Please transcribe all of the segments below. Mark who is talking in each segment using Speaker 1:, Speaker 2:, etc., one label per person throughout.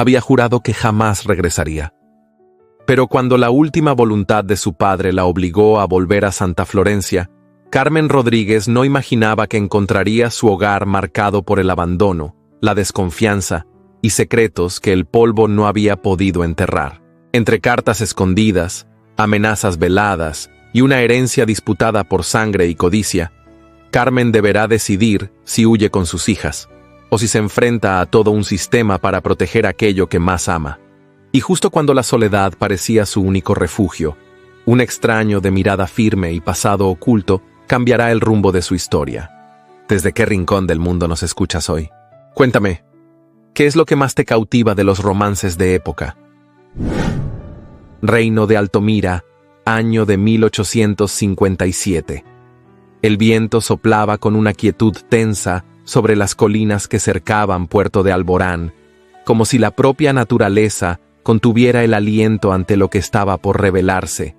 Speaker 1: Había jurado que jamás regresaría. Pero cuando la última voluntad de su padre la obligó a volver a Santa Florencia, Carmen Rodríguez no imaginaba que encontraría su hogar marcado por el abandono, la desconfianza y secretos que el polvo no había podido enterrar. Entre cartas escondidas, amenazas veladas y una herencia disputada por sangre y codicia, Carmen deberá decidir si huye con sus hijas, o si se enfrenta a todo un sistema para proteger aquello que más ama. Y justo cuando la soledad parecía su único refugio, un extraño de mirada firme y pasado oculto cambiará el rumbo de su historia. ¿Desde qué rincón del mundo nos escuchas hoy? Cuéntame, ¿qué es lo que más te cautiva de los romances de época? Reino de Altomira, año de 1857. El viento soplaba con una quietud tensa sobre las colinas que cercaban Puerto de Alborán, como si la propia naturaleza contuviera el aliento ante lo que estaba por revelarse.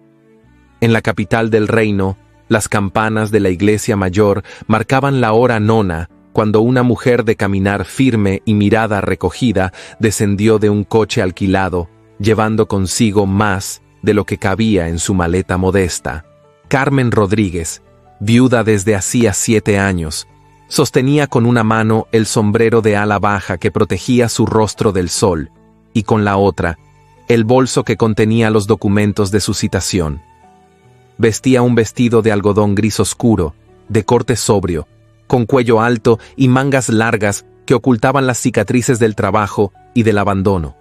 Speaker 1: En la capital del reino, las campanas de la iglesia mayor marcaban la hora nona cuando una mujer de caminar firme y mirada recogida descendió de un coche alquilado, llevando consigo más de lo que cabía en su maleta modesta. Carmen Rodríguez, viuda desde hacía 7 años, sostenía con una mano el sombrero de ala baja que protegía su rostro del sol, y con la otra, el bolso que contenía los documentos de su citación. Vestía un vestido de algodón gris oscuro, de corte sobrio, con cuello alto y mangas largas que ocultaban las cicatrices del trabajo y del abandono.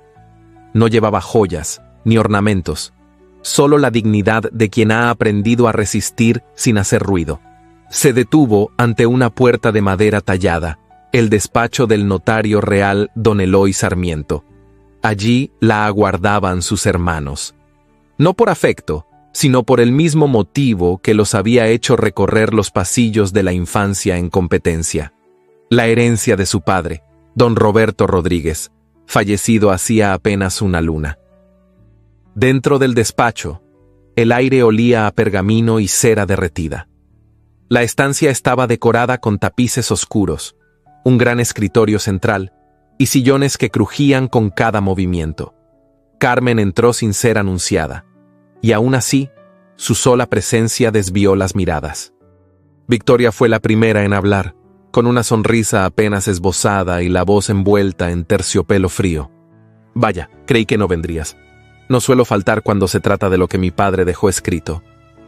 Speaker 1: No llevaba joyas ni ornamentos, solo la dignidad de quien ha aprendido a resistir sin hacer ruido. Se detuvo ante una puerta de madera tallada, el despacho del notario real don Eloy Sarmiento. Allí la aguardaban sus hermanos. No por afecto, sino por el mismo motivo que los había hecho recorrer los pasillos de la infancia en competencia. La herencia de su padre, don Roberto Rodríguez, fallecido hacía apenas una luna. Dentro del despacho, el aire olía a pergamino y cera derretida. La estancia estaba decorada con tapices oscuros, un gran escritorio central y sillones que crujían con cada movimiento. Carmen entró sin ser anunciada, y aún así, su sola presencia desvió las miradas. Victoria fue la primera en hablar, con una sonrisa apenas esbozada y la voz envuelta en terciopelo frío. «Vaya, creí que no vendrías. No suelo faltar cuando se trata de lo que mi padre dejó escrito»,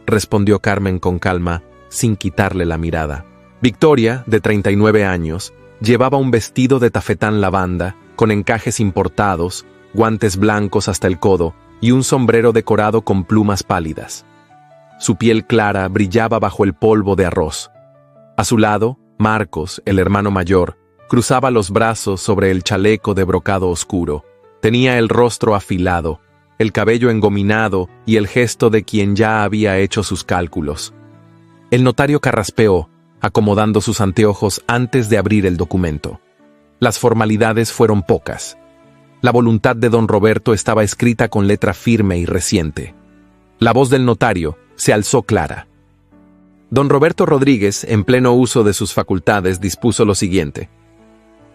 Speaker 1: respondió Carmen con calma, sin quitarle la mirada. Victoria, de 39 años, llevaba un vestido de tafetán lavanda, con encajes importados, guantes blancos hasta el codo y un sombrero decorado con plumas pálidas. Su piel clara brillaba bajo el polvo de arroz. A su lado, Marcos, el hermano mayor, cruzaba los brazos sobre el chaleco de brocado oscuro. Tenía el rostro afilado, el cabello engominado y el gesto de quien ya había hecho sus cálculos. El notario carraspeó, acomodando sus anteojos antes de abrir el documento. Las formalidades fueron pocas. La voluntad de don Roberto estaba escrita con letra firme y reciente. La voz del notario se alzó clara. Don Roberto Rodríguez, en pleno uso de sus facultades, dispuso lo siguiente.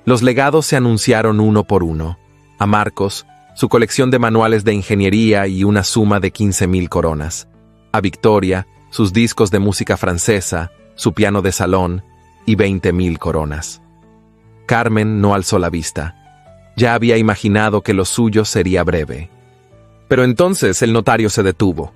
Speaker 1: Los legados se anunciaron uno por uno. A Marcos, su colección de manuales de ingeniería y una suma de 15,000 coronas. A Victoria, sus discos de música francesa, su piano de salón y 20,000 coronas. Carmen no alzó la vista. Ya había imaginado que lo suyo sería breve. Pero entonces el notario se detuvo.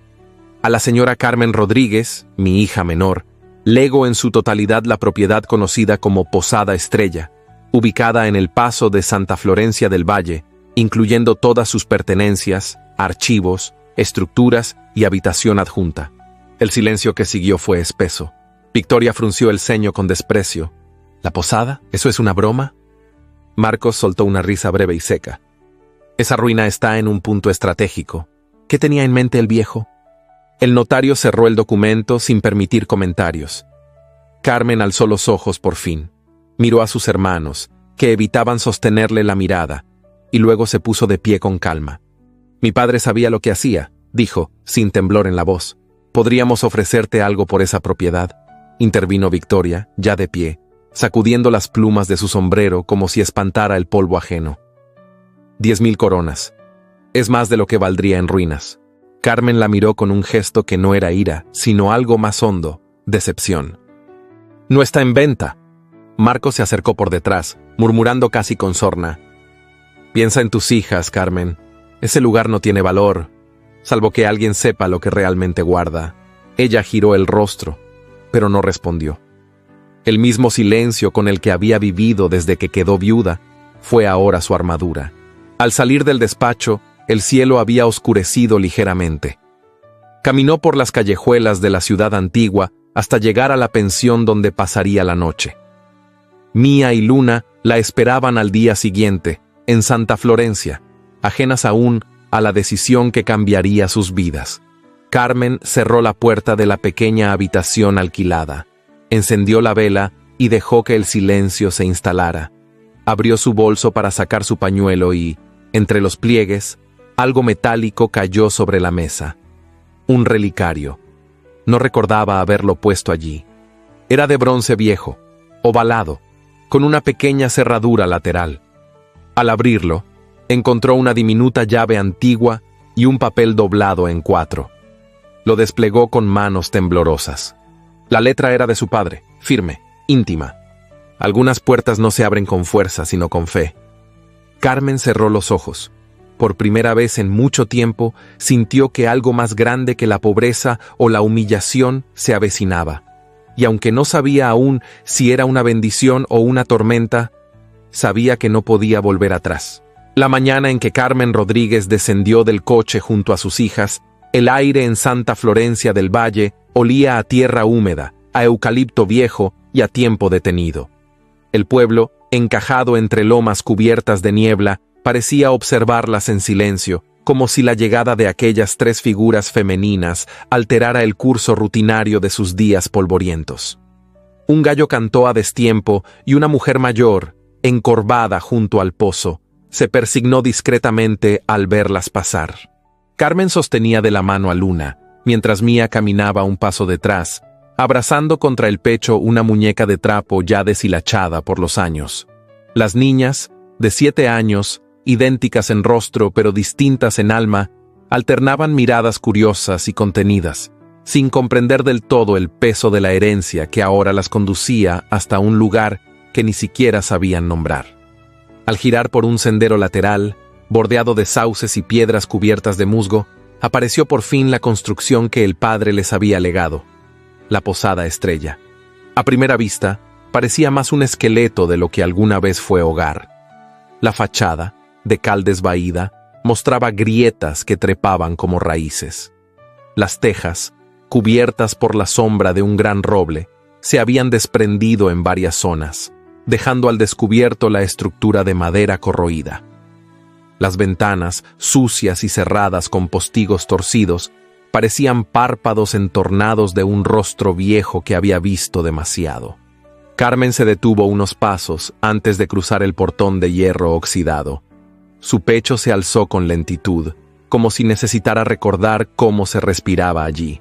Speaker 1: A la señora Carmen Rodríguez, mi hija menor, lego en su totalidad la propiedad conocida como Posada Estrella, ubicada en el paso de Santa Florencia del Valle, incluyendo todas sus pertenencias, archivos, estructuras y habitación adjunta. El silencio que siguió fue espeso. Victoria frunció el ceño con desprecio. ¿La posada? ¿Eso es una broma? Marcos soltó una risa breve y seca. Esa ruina está en un punto estratégico. ¿Qué tenía en mente el viejo? El notario cerró el documento sin permitir comentarios. Carmen alzó los ojos por fin. Miró a sus hermanos, que evitaban sostenerle la mirada, y luego se puso de pie con calma. Mi padre sabía lo que hacía, dijo, sin temblor en la voz. ¿Podríamos ofrecerte algo por esa propiedad?, intervino Victoria, ya de pie, sacudiendo las plumas de su sombrero como si espantara el polvo ajeno. 10.000 coronas. Es más de lo que valdría en ruinas. Carmen la miró con un gesto que no era ira, sino algo más hondo, decepción. No está en venta. Marco se acercó por detrás, murmurando casi con sorna. Piensa en tus hijas, Carmen. Ese lugar no tiene valor, salvo que alguien sepa lo que realmente guarda. Ella giró el rostro, pero no respondió. El mismo silencio con el que había vivido desde que quedó viuda fue ahora su armadura. Al salir del despacho, el cielo había oscurecido ligeramente. Caminó por las callejuelas de la ciudad antigua hasta llegar a la pensión donde pasaría la noche. Mía y Luna la esperaban al día siguiente, en Santa Florencia, ajenas aún a la decisión que cambiaría sus vidas. Carmen cerró la puerta de la pequeña habitación alquilada, encendió la vela y dejó que el silencio se instalara. Abrió su bolso para sacar su pañuelo y, entre los pliegues, algo metálico cayó sobre la mesa. Un relicario. No recordaba haberlo puesto allí. Era de bronce viejo, ovalado, con una pequeña cerradura lateral. Al abrirlo, encontró una diminuta llave antigua y un papel doblado en 4. Lo desplegó con manos temblorosas. La letra era de su padre, firme, íntima. Algunas puertas no se abren con fuerza, sino con fe. Carmen cerró los ojos. Por primera vez en mucho tiempo, sintió que algo más grande que la pobreza o la humillación se avecinaba. Y aunque no sabía aún si era una bendición o una tormenta, sabía que no podía volver atrás. La mañana en que Carmen Rodríguez descendió del coche junto a sus hijas, el aire en Santa Florencia del Valle olía a tierra húmeda, a eucalipto viejo y a tiempo detenido. El pueblo, encajado entre lomas cubiertas de niebla, parecía observarlas en silencio, como si la llegada de aquellas 3 figuras femeninas alterara el curso rutinario de sus días polvorientos. Un gallo cantó a destiempo y una mujer mayor, encorvada junto al pozo, se persignó discretamente al verlas pasar. Carmen sostenía de la mano a Luna, mientras Mía caminaba un paso detrás, abrazando contra el pecho una muñeca de trapo ya deshilachada por los años. Las niñas, de 7 años, idénticas en rostro pero distintas en alma, alternaban miradas curiosas y contenidas, sin comprender del todo el peso de la herencia que ahora las conducía hasta un lugar que ni siquiera sabían nombrar. Al girar por un sendero lateral, bordeado de sauces y piedras cubiertas de musgo, apareció por fin la construcción que el padre les había legado, la Posada Estrella. A primera vista, parecía más un esqueleto de lo que alguna vez fue hogar. La fachada, de cal desvaída, mostraba grietas que trepaban como raíces. Las tejas, cubiertas por la sombra de un gran roble, se habían desprendido en varias zonas, dejando al descubierto la estructura de madera corroída. Las ventanas, sucias y cerradas con postigos torcidos, parecían párpados entornados de un rostro viejo que había visto demasiado. Carmen se detuvo unos pasos antes de cruzar el portón de hierro oxidado. Su pecho se alzó con lentitud, como si necesitara recordar cómo se respiraba allí.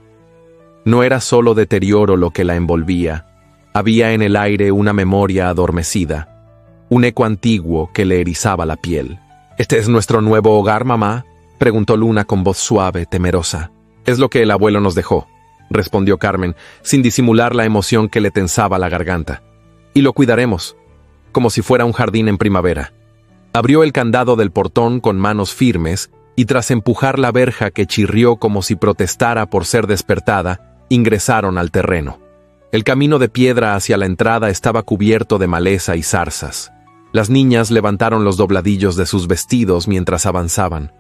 Speaker 1: No era solo deterioro lo que la envolvía. Había en el aire una memoria adormecida, un eco antiguo que le erizaba la piel. «¿Este es nuestro nuevo hogar, mamá?», preguntó Luna con voz suave, temerosa. «Es lo que el abuelo nos dejó», respondió Carmen, sin disimular la emoción que le tensaba la garganta. «Y lo cuidaremos, como si fuera un jardín en primavera». Abrió el candado del portón con manos firmes y tras empujar la verja que chirrió como si protestara por ser despertada, ingresaron al terreno. El camino de piedra hacia la entrada estaba cubierto de maleza y zarzas. Las niñas levantaron los dobladillos de sus vestidos mientras avanzaban.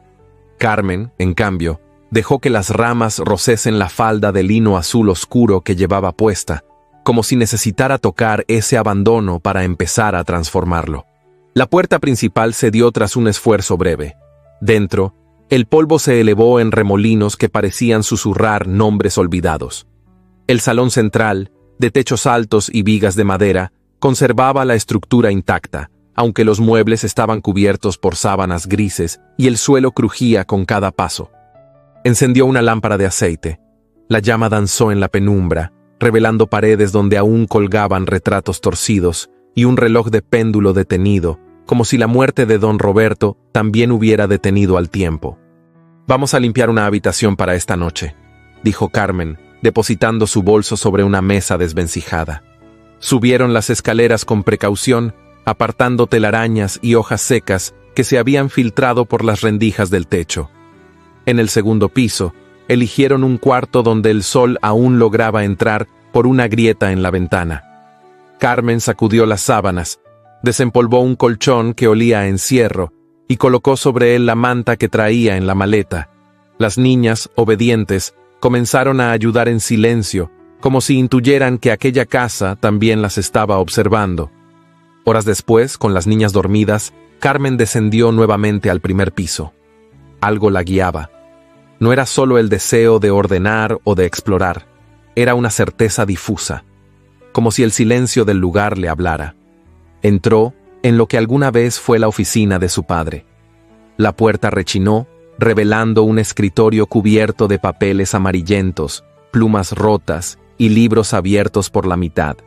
Speaker 1: Carmen, en cambio, dejó que las ramas rocesen la falda de lino azul oscuro que llevaba puesta, como si necesitara tocar ese abandono para empezar a transformarlo. La puerta principal se dio tras un esfuerzo breve. Dentro, el polvo se elevó en remolinos que parecían susurrar nombres olvidados. El salón central, de techos altos y vigas de madera, conservaba la estructura intacta, aunque los muebles estaban cubiertos por sábanas grises y el suelo crujía con cada paso. Encendió una lámpara de aceite. La llama danzó en la penumbra, revelando paredes donde aún colgaban retratos torcidos y un reloj de péndulo detenido como si la muerte de don Roberto también hubiera detenido al tiempo. «Vamos a limpiar una habitación para esta noche», dijo Carmen, depositando su bolso sobre una mesa desvencijada. Subieron las escaleras con precaución, apartando telarañas y hojas secas que se habían filtrado por las rendijas del techo. En el segundo piso, eligieron un cuarto donde el sol aún lograba entrar por una grieta en la ventana. Carmen sacudió las sábanas, desempolvó un colchón que olía a encierro y colocó sobre él la manta que traía en la maleta. Las niñas, obedientes, comenzaron a ayudar en silencio, como si intuyeran que aquella casa también las estaba observando. Horas después, con las niñas dormidas, Carmen descendió nuevamente al primer piso. Algo la guiaba. No era solo el deseo de ordenar o de explorar, era una certeza difusa, como si el silencio del lugar le hablara. Entró en lo que alguna vez fue la oficina de su padre. La puerta rechinó, revelando un escritorio cubierto de papeles amarillentos, plumas rotas y libros abiertos por la mitad.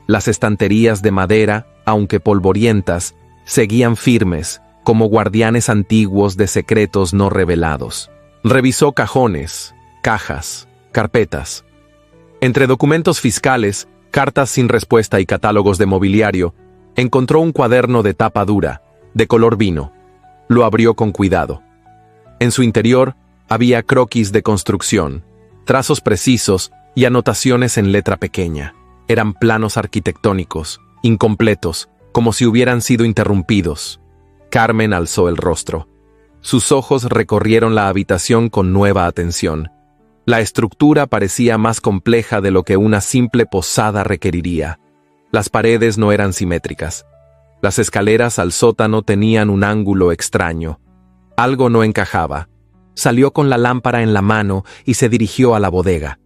Speaker 1: Las estanterías de madera, aunque polvorientas, seguían firmes, como guardianes antiguos de secretos no revelados. Revisó cajones, cajas, carpetas. Entre documentos fiscales, cartas sin respuesta y catálogos de mobiliario, encontró un cuaderno de tapa dura, de color vino. Lo abrió con cuidado. En su interior había croquis de construcción, trazos precisos y anotaciones en letra pequeña. Eran planos arquitectónicos, incompletos, como si hubieran sido interrumpidos. Carmen alzó el rostro. Sus ojos recorrieron la habitación con nueva atención. La estructura parecía más compleja de lo que una simple posada requeriría. Las paredes no eran simétricas. Las escaleras al sótano tenían un ángulo extraño. Algo no encajaba. Salió con la lámpara en la mano y se dirigió a la bodega.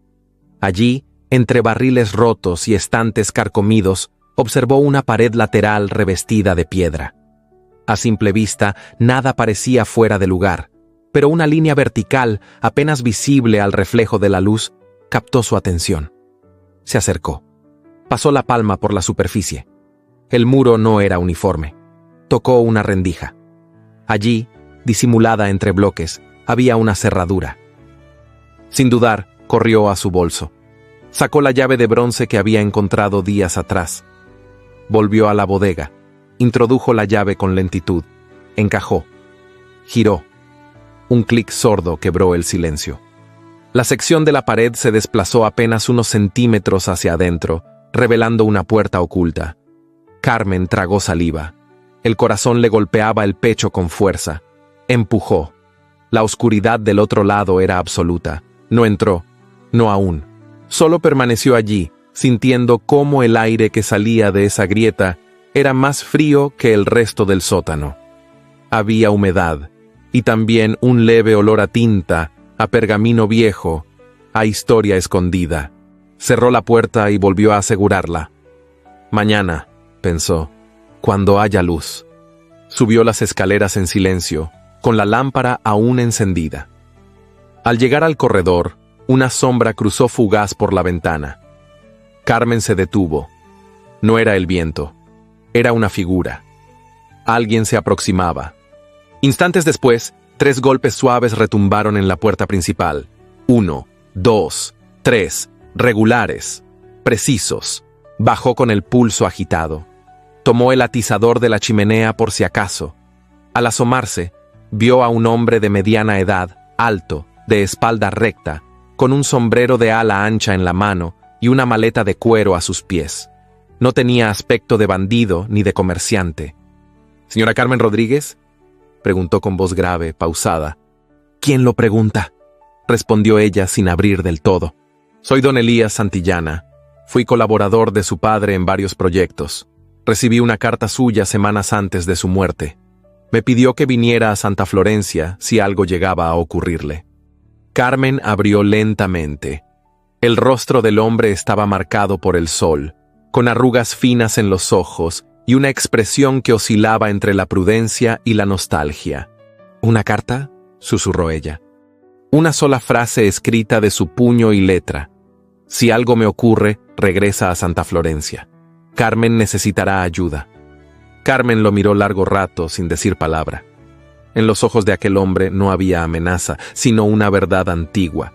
Speaker 1: Allí, entre barriles rotos y estantes carcomidos, observó una pared lateral revestida de piedra. A simple vista, nada parecía fuera de lugar, pero una línea vertical, apenas visible al reflejo de la luz, captó su atención. Se acercó. Pasó la palma por la superficie. El muro no era uniforme. Tocó una rendija. Allí, disimulada entre bloques, había una cerradura. Sin dudar, corrió a su bolso. Sacó la llave de bronce que había encontrado días atrás. Volvió a la bodega. Introdujo la llave con lentitud. Encajó. Giró. Un clic sordo quebró el silencio. La sección de la pared se desplazó apenas unos centímetros hacia adentro, revelando una puerta oculta. Carmen tragó saliva. El corazón le golpeaba el pecho con fuerza. Empujó. La oscuridad del otro lado era absoluta. No entró. No aún. Solo permaneció allí, sintiendo cómo el aire que salía de esa grieta era más frío que el resto del sótano. Había humedad, y también un leve olor a tinta, a pergamino viejo, a historia escondida. Cerró la puerta y volvió a asegurarla. Mañana, pensó, cuando haya luz. Subió las escaleras en silencio, con la lámpara aún encendida. Al llegar al corredor, una sombra cruzó fugaz por la ventana. Carmen se detuvo. No era el viento. Era una figura. Alguien se aproximaba. Instantes después, 3 golpes suaves retumbaron en la puerta principal. 1, 2, 3, regulares, precisos. Bajó con el pulso agitado. Tomó el atizador de la chimenea por si acaso. Al asomarse, vio a un hombre de mediana edad, alto, de espalda recta, con un sombrero de ala ancha en la mano y una maleta de cuero a sus pies. No tenía aspecto de bandido ni de comerciante. «¿Señora Carmen Rodríguez?», preguntó con voz grave, pausada. «¿Quién lo pregunta?», respondió ella sin abrir del todo. «Soy don Elías Santillana. Fui colaborador de su padre en varios proyectos. Recibí una carta suya semanas antes de su muerte. Me pidió que viniera a Santa Florencia si algo llegaba a ocurrirle». Carmen abrió lentamente. El rostro del hombre estaba marcado por el sol, con arrugas finas en los ojos y una expresión que oscilaba entre la prudencia y la nostalgia. «¿Una carta?», susurró ella. Una sola frase escrita de su puño y letra. «Si algo me ocurre, regresa a Santa Florencia. Carmen necesitará ayuda». Carmen lo miró largo rato sin decir palabra. En los ojos de aquel hombre no había amenaza, sino una verdad antigua,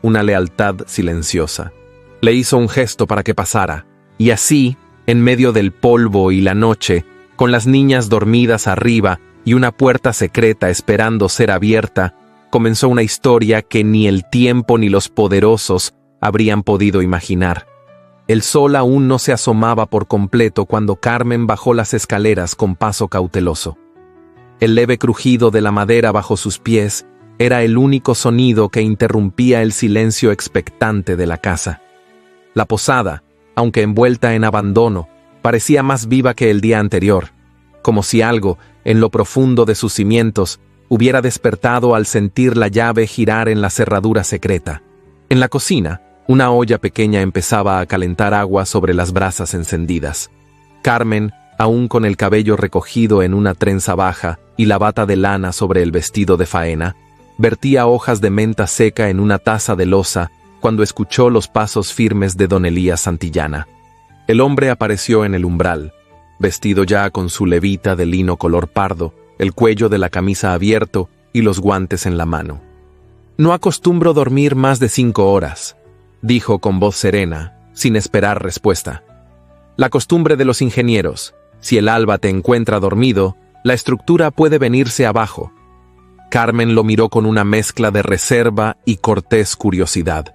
Speaker 1: una lealtad silenciosa. Le hizo un gesto para que pasara, y así, en medio del polvo y la noche, con las niñas dormidas arriba y una puerta secreta esperando ser abierta, comenzó una historia que ni el tiempo ni los poderosos habrían podido imaginar. El sol aún no se asomaba por completo cuando Carmen bajó las escaleras con paso cauteloso. El leve crujido de la madera bajo sus pies era el único sonido que interrumpía el silencio expectante de la casa. La posada, aunque envuelta en abandono, parecía más viva que el día anterior, como si algo, en lo profundo de sus cimientos, hubiera despertado al sentir la llave girar en la cerradura secreta. En la cocina, una olla pequeña empezaba a calentar agua sobre las brasas encendidas. Carmen, aún con el cabello recogido en una trenza baja y la bata de lana sobre el vestido de faena, vertía hojas de menta seca en una taza de loza cuando escuchó los pasos firmes de don Elías Santillana. El hombre apareció en el umbral, vestido ya con su levita de lino color pardo, el cuello de la camisa abierto y los guantes en la mano. «No acostumbro dormir más de 5 horas», dijo con voz serena, sin esperar respuesta. «La costumbre de los ingenieros, si el alba te encuentra dormido, la estructura puede venirse abajo». Carmen lo miró con una mezcla de reserva y cortés curiosidad.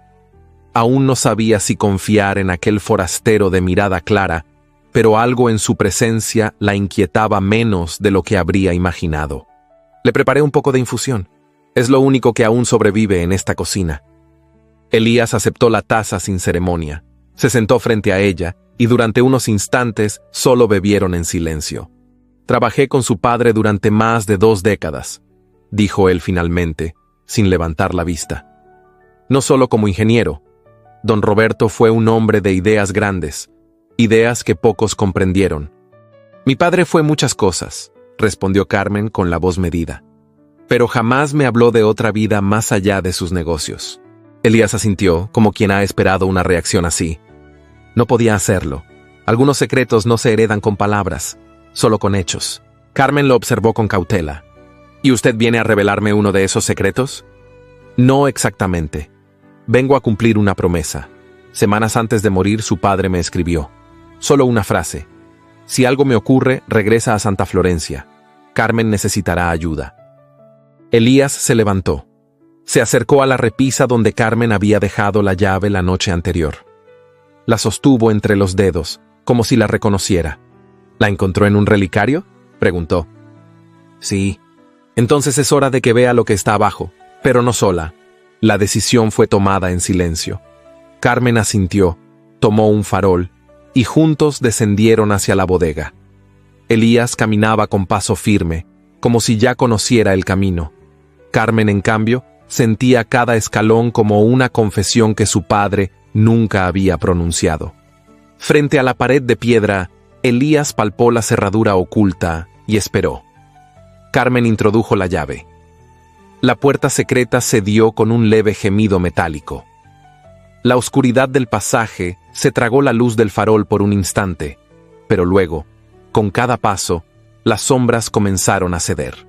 Speaker 1: Aún no sabía si confiar en aquel forastero de mirada clara, pero algo en su presencia la inquietaba menos de lo que habría imaginado. «Le preparé un poco de infusión. Es lo único que aún sobrevive en esta cocina». Elías aceptó la taza sin ceremonia. Se sentó frente a ella y durante unos instantes solo bebieron en silencio. «Trabajé con su padre durante más de 2 décadas», dijo él finalmente, sin levantar la vista. «No solo como ingeniero. Don Roberto fue un hombre de ideas grandes, ideas que pocos comprendieron». «Mi padre fue muchas cosas», respondió Carmen con la voz medida. «Pero jamás me habló de otra vida más allá de sus negocios». Elías asintió, como quien ha esperado una reacción así. No podía hacerlo. Algunos secretos no se heredan con palabras, solo con hechos. Carmen lo observó con cautela. «¿Y usted viene a revelarme uno de esos secretos?» «No exactamente. Vengo a cumplir una promesa. Semanas antes de morir su padre me escribió. Solo una frase. Si algo me ocurre, regresa a Santa Florencia. Carmen necesitará ayuda». Elías se levantó. Se acercó a la repisa donde Carmen había dejado la llave la noche anterior. La sostuvo entre los dedos, como si la reconociera. «¿La encontró en un relicario?», preguntó. «Sí. Entonces es hora de que vea lo que está abajo, pero no sola». La decisión fue tomada en silencio. Carmen asintió, tomó un farol, y juntos descendieron hacia la bodega. Elías caminaba con paso firme, como si ya conociera el camino. Carmen, en cambio, sentía cada escalón como una confesión que su padre nunca había pronunciado. Frente a la pared de piedra, Elías palpó la cerradura oculta y esperó. Carmen introdujo la llave. La puerta secreta cedió con un leve gemido metálico. La oscuridad del pasaje se tragó la luz del farol por un instante, pero luego, con cada paso, las sombras comenzaron a ceder.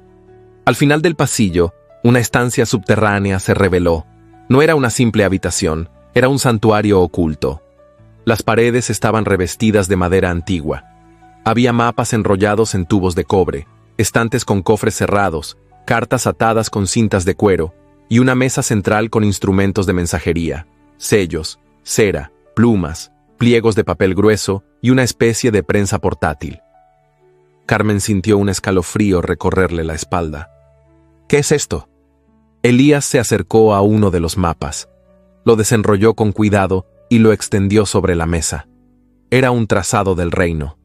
Speaker 1: Al final del pasillo, una estancia subterránea se reveló. No era una simple habitación, era un santuario oculto. Las paredes estaban revestidas de madera antigua. Había mapas enrollados en tubos de cobre, estantes con cofres cerrados, cartas atadas con cintas de cuero, y una mesa central con instrumentos de mensajería, sellos, cera, plumas, pliegos de papel grueso y una especie de prensa portátil. Carmen sintió un escalofrío recorrerle la espalda. «¿Qué es esto?». Elías se acercó a uno de los mapas. Lo desenrolló con cuidado y lo extendió sobre la mesa. Era un trazado del reino,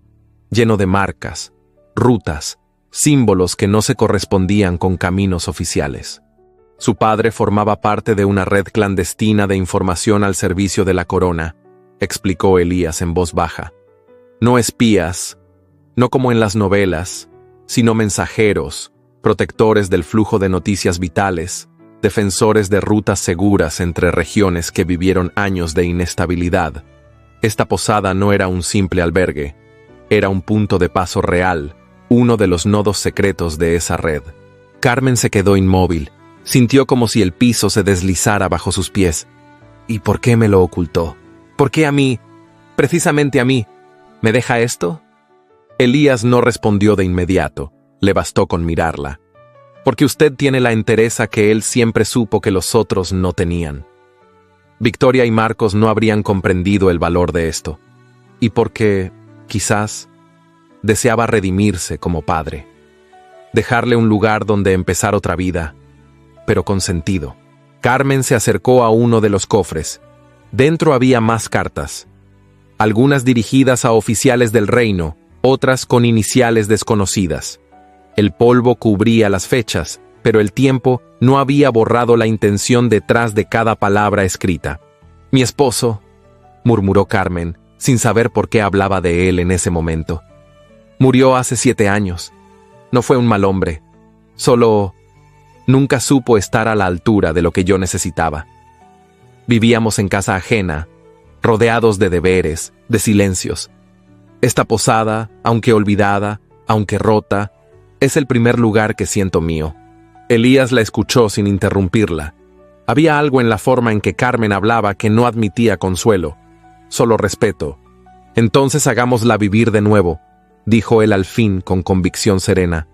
Speaker 1: lleno de marcas, rutas, símbolos que no se correspondían con caminos oficiales. Su padre formaba parte de una red clandestina de información al servicio de la corona, explicó Elías en voz baja. No espías, no como en las novelas, sino mensajeros, protectores del flujo de noticias vitales, defensores de rutas seguras entre regiones que vivieron años de inestabilidad. Esta posada no era un simple albergue, Era un punto de paso real, uno de los nodos secretos de esa red. Carmen se quedó inmóvil. Sintió como si el piso se deslizara bajo sus pies. ¿Y por qué me lo ocultó? ¿Por qué a mí? Precisamente a mí. ¿Me deja esto? Elías no respondió de inmediato. Le bastó con mirarla. Porque usted tiene la entereza que él siempre supo que los otros no tenían. Victoria y Marcos no habrían comprendido el valor de esto. Y porque, quizás, deseaba redimirse como padre. Dejarle un lugar donde empezar otra vida, pero con sentido. Carmen se acercó a uno de los cofres. Dentro había más cartas. Algunas dirigidas a oficiales del reino, otras con iniciales desconocidas. El polvo cubría las fechas, pero el tiempo no había borrado la intención detrás de cada palabra escrita. «Mi esposo», murmuró Carmen, sin saber por qué hablaba de él en ese momento. «Murió hace 7 años. No fue un mal hombre. Solo nunca supo estar a la altura de lo que yo necesitaba. Vivíamos en casa ajena, rodeados de deberes, de silencios. Esta posada, aunque olvidada, aunque rota, es el primer lugar que siento mío». Elías la escuchó sin interrumpirla. Había algo en la forma en que Carmen hablaba que no admitía consuelo, solo respeto. «Entonces hagámosla vivir de nuevo», dijo él al fin con convicción serena.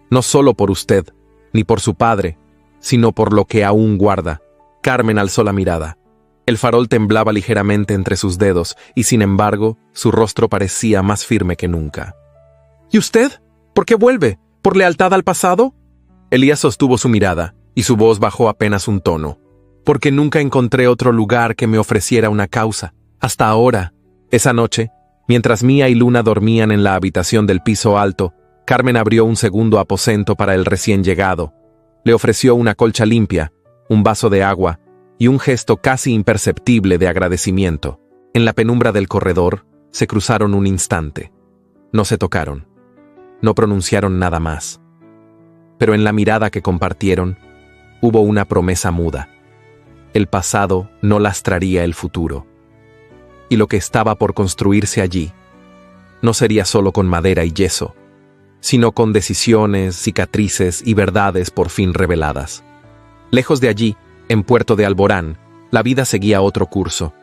Speaker 1: «No solo por usted, ni por su padre, sino por lo que aún guarda». Carmen alzó la mirada. El farol temblaba ligeramente entre sus dedos y, sin embargo, su rostro parecía más firme que nunca. «¿Y usted? ¿Por qué vuelve? ¿Por lealtad al pasado?» Elías sostuvo su mirada, y su voz bajó apenas un tono. «Porque nunca encontré otro lugar que me ofreciera una causa. Hasta ahora». Esa noche, mientras Mía y Luna dormían en la habitación del piso alto, Carmen abrió un segundo aposento para el recién llegado. Le ofreció una colcha limpia, un vaso de agua y un gesto casi imperceptible de agradecimiento. En la penumbra del corredor, se cruzaron un instante. No se tocaron. No pronunciaron nada más. Pero en la mirada que compartieron, hubo una promesa muda. El pasado no lastraría el futuro. Y lo que estaba por construirse allí no sería solo con madera y yeso, sino con decisiones, cicatrices y verdades por fin reveladas. Lejos de allí, en Puerto de Alborán, la vida seguía otro curso.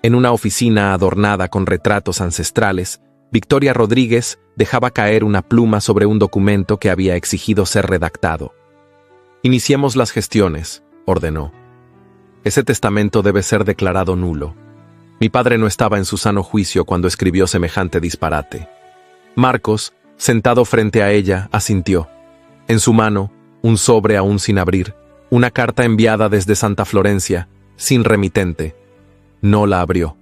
Speaker 1: En una oficina adornada con retratos ancestrales, Victoria Rodríguez dejaba caer una pluma sobre un documento que había exigido ser redactado. «Iniciemos las gestiones», ordenó. «Ese testamento debe ser declarado nulo. Mi padre no estaba en su sano juicio cuando escribió semejante disparate». Marcos, sentado frente a ella, asintió. En su mano, un sobre aún sin abrir, una carta enviada desde Santa Florencia, sin remitente. No la abrió.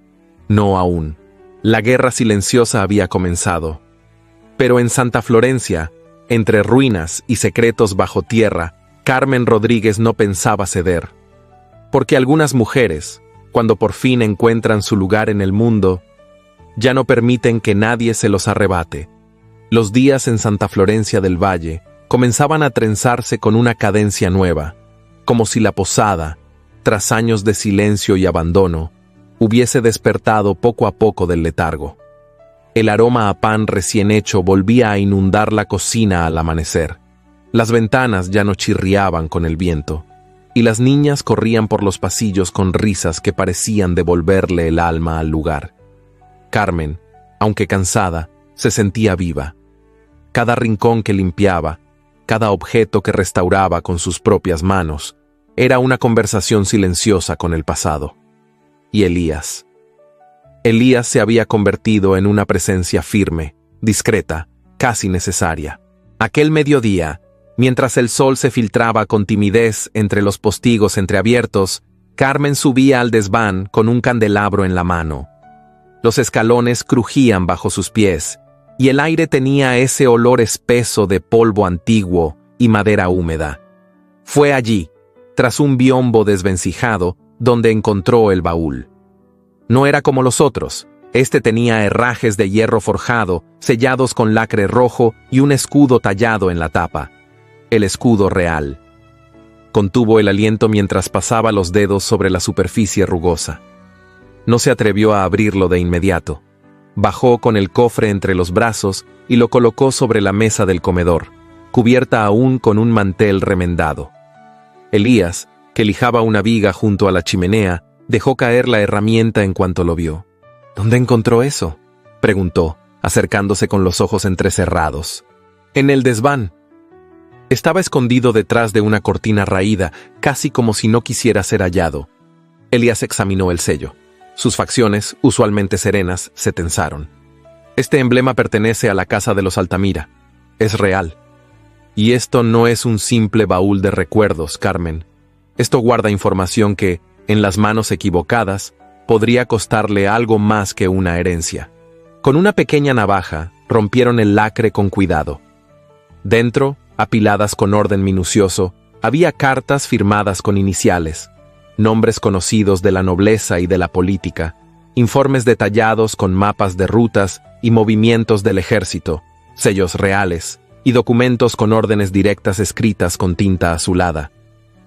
Speaker 1: No aún. La guerra silenciosa había comenzado. Pero en Santa Florencia, entre ruinas y secretos bajo tierra, Carmen Rodríguez no pensaba ceder. Porque algunas mujeres, cuando por fin encuentran su lugar en el mundo, ya no permiten que nadie se los arrebate. Los días en Santa Florencia del Valle comenzaban a trenzarse con una cadencia nueva, como si la posada, tras años de silencio y abandono, hubiese despertado poco a poco del letargo. El aroma a pan recién hecho volvía a inundar la cocina al amanecer. Las ventanas ya no chirriaban con el viento, y las niñas corrían por los pasillos con risas que parecían devolverle el alma al lugar. Carmen, aunque cansada, se sentía viva. Cada rincón que limpiaba, cada objeto que restauraba con sus propias manos, era una conversación silenciosa con el pasado. Y Elías. Elías se había convertido en una presencia firme, discreta, casi necesaria. Aquel mediodía, mientras el sol se filtraba con timidez entre los postigos entreabiertos, Carmen subía al desván con un candelabro en la mano. Los escalones crujían bajo sus pies, y el aire tenía ese olor espeso de polvo antiguo y madera húmeda. Fue allí, tras un biombo desvencijado, donde encontró el baúl. No era como los otros. Este tenía herrajes de hierro forjado, sellados con lacre rojo y un escudo tallado en la tapa. El escudo real. Contuvo el aliento mientras pasaba los dedos sobre la superficie rugosa. No se atrevió a abrirlo de inmediato. Bajó con el cofre entre los brazos y lo colocó sobre la mesa del comedor, cubierta aún con un mantel remendado. Elías, que lijaba una viga junto a la chimenea, dejó caer la herramienta en cuanto lo vio. «¿Dónde encontró eso?», preguntó, acercándose con los ojos entrecerrados. «En el desván». Estaba escondido detrás de una cortina raída, casi como si no quisiera ser hallado. Elías examinó el sello. Sus facciones, usualmente serenas, se tensaron. «Este emblema pertenece a la casa de los Altamira. Es real. Y esto no es un simple baúl de recuerdos, Carmen. Esto guarda información que, en las manos equivocadas, podría costarle algo más que una herencia». Con una pequeña navaja, rompieron el lacre con cuidado. Dentro, apiladas con orden minucioso, había cartas firmadas con iniciales, nombres conocidos de la nobleza y de la política, informes detallados con mapas de rutas y movimientos del ejército, sellos reales y documentos con órdenes directas escritas con tinta azulada.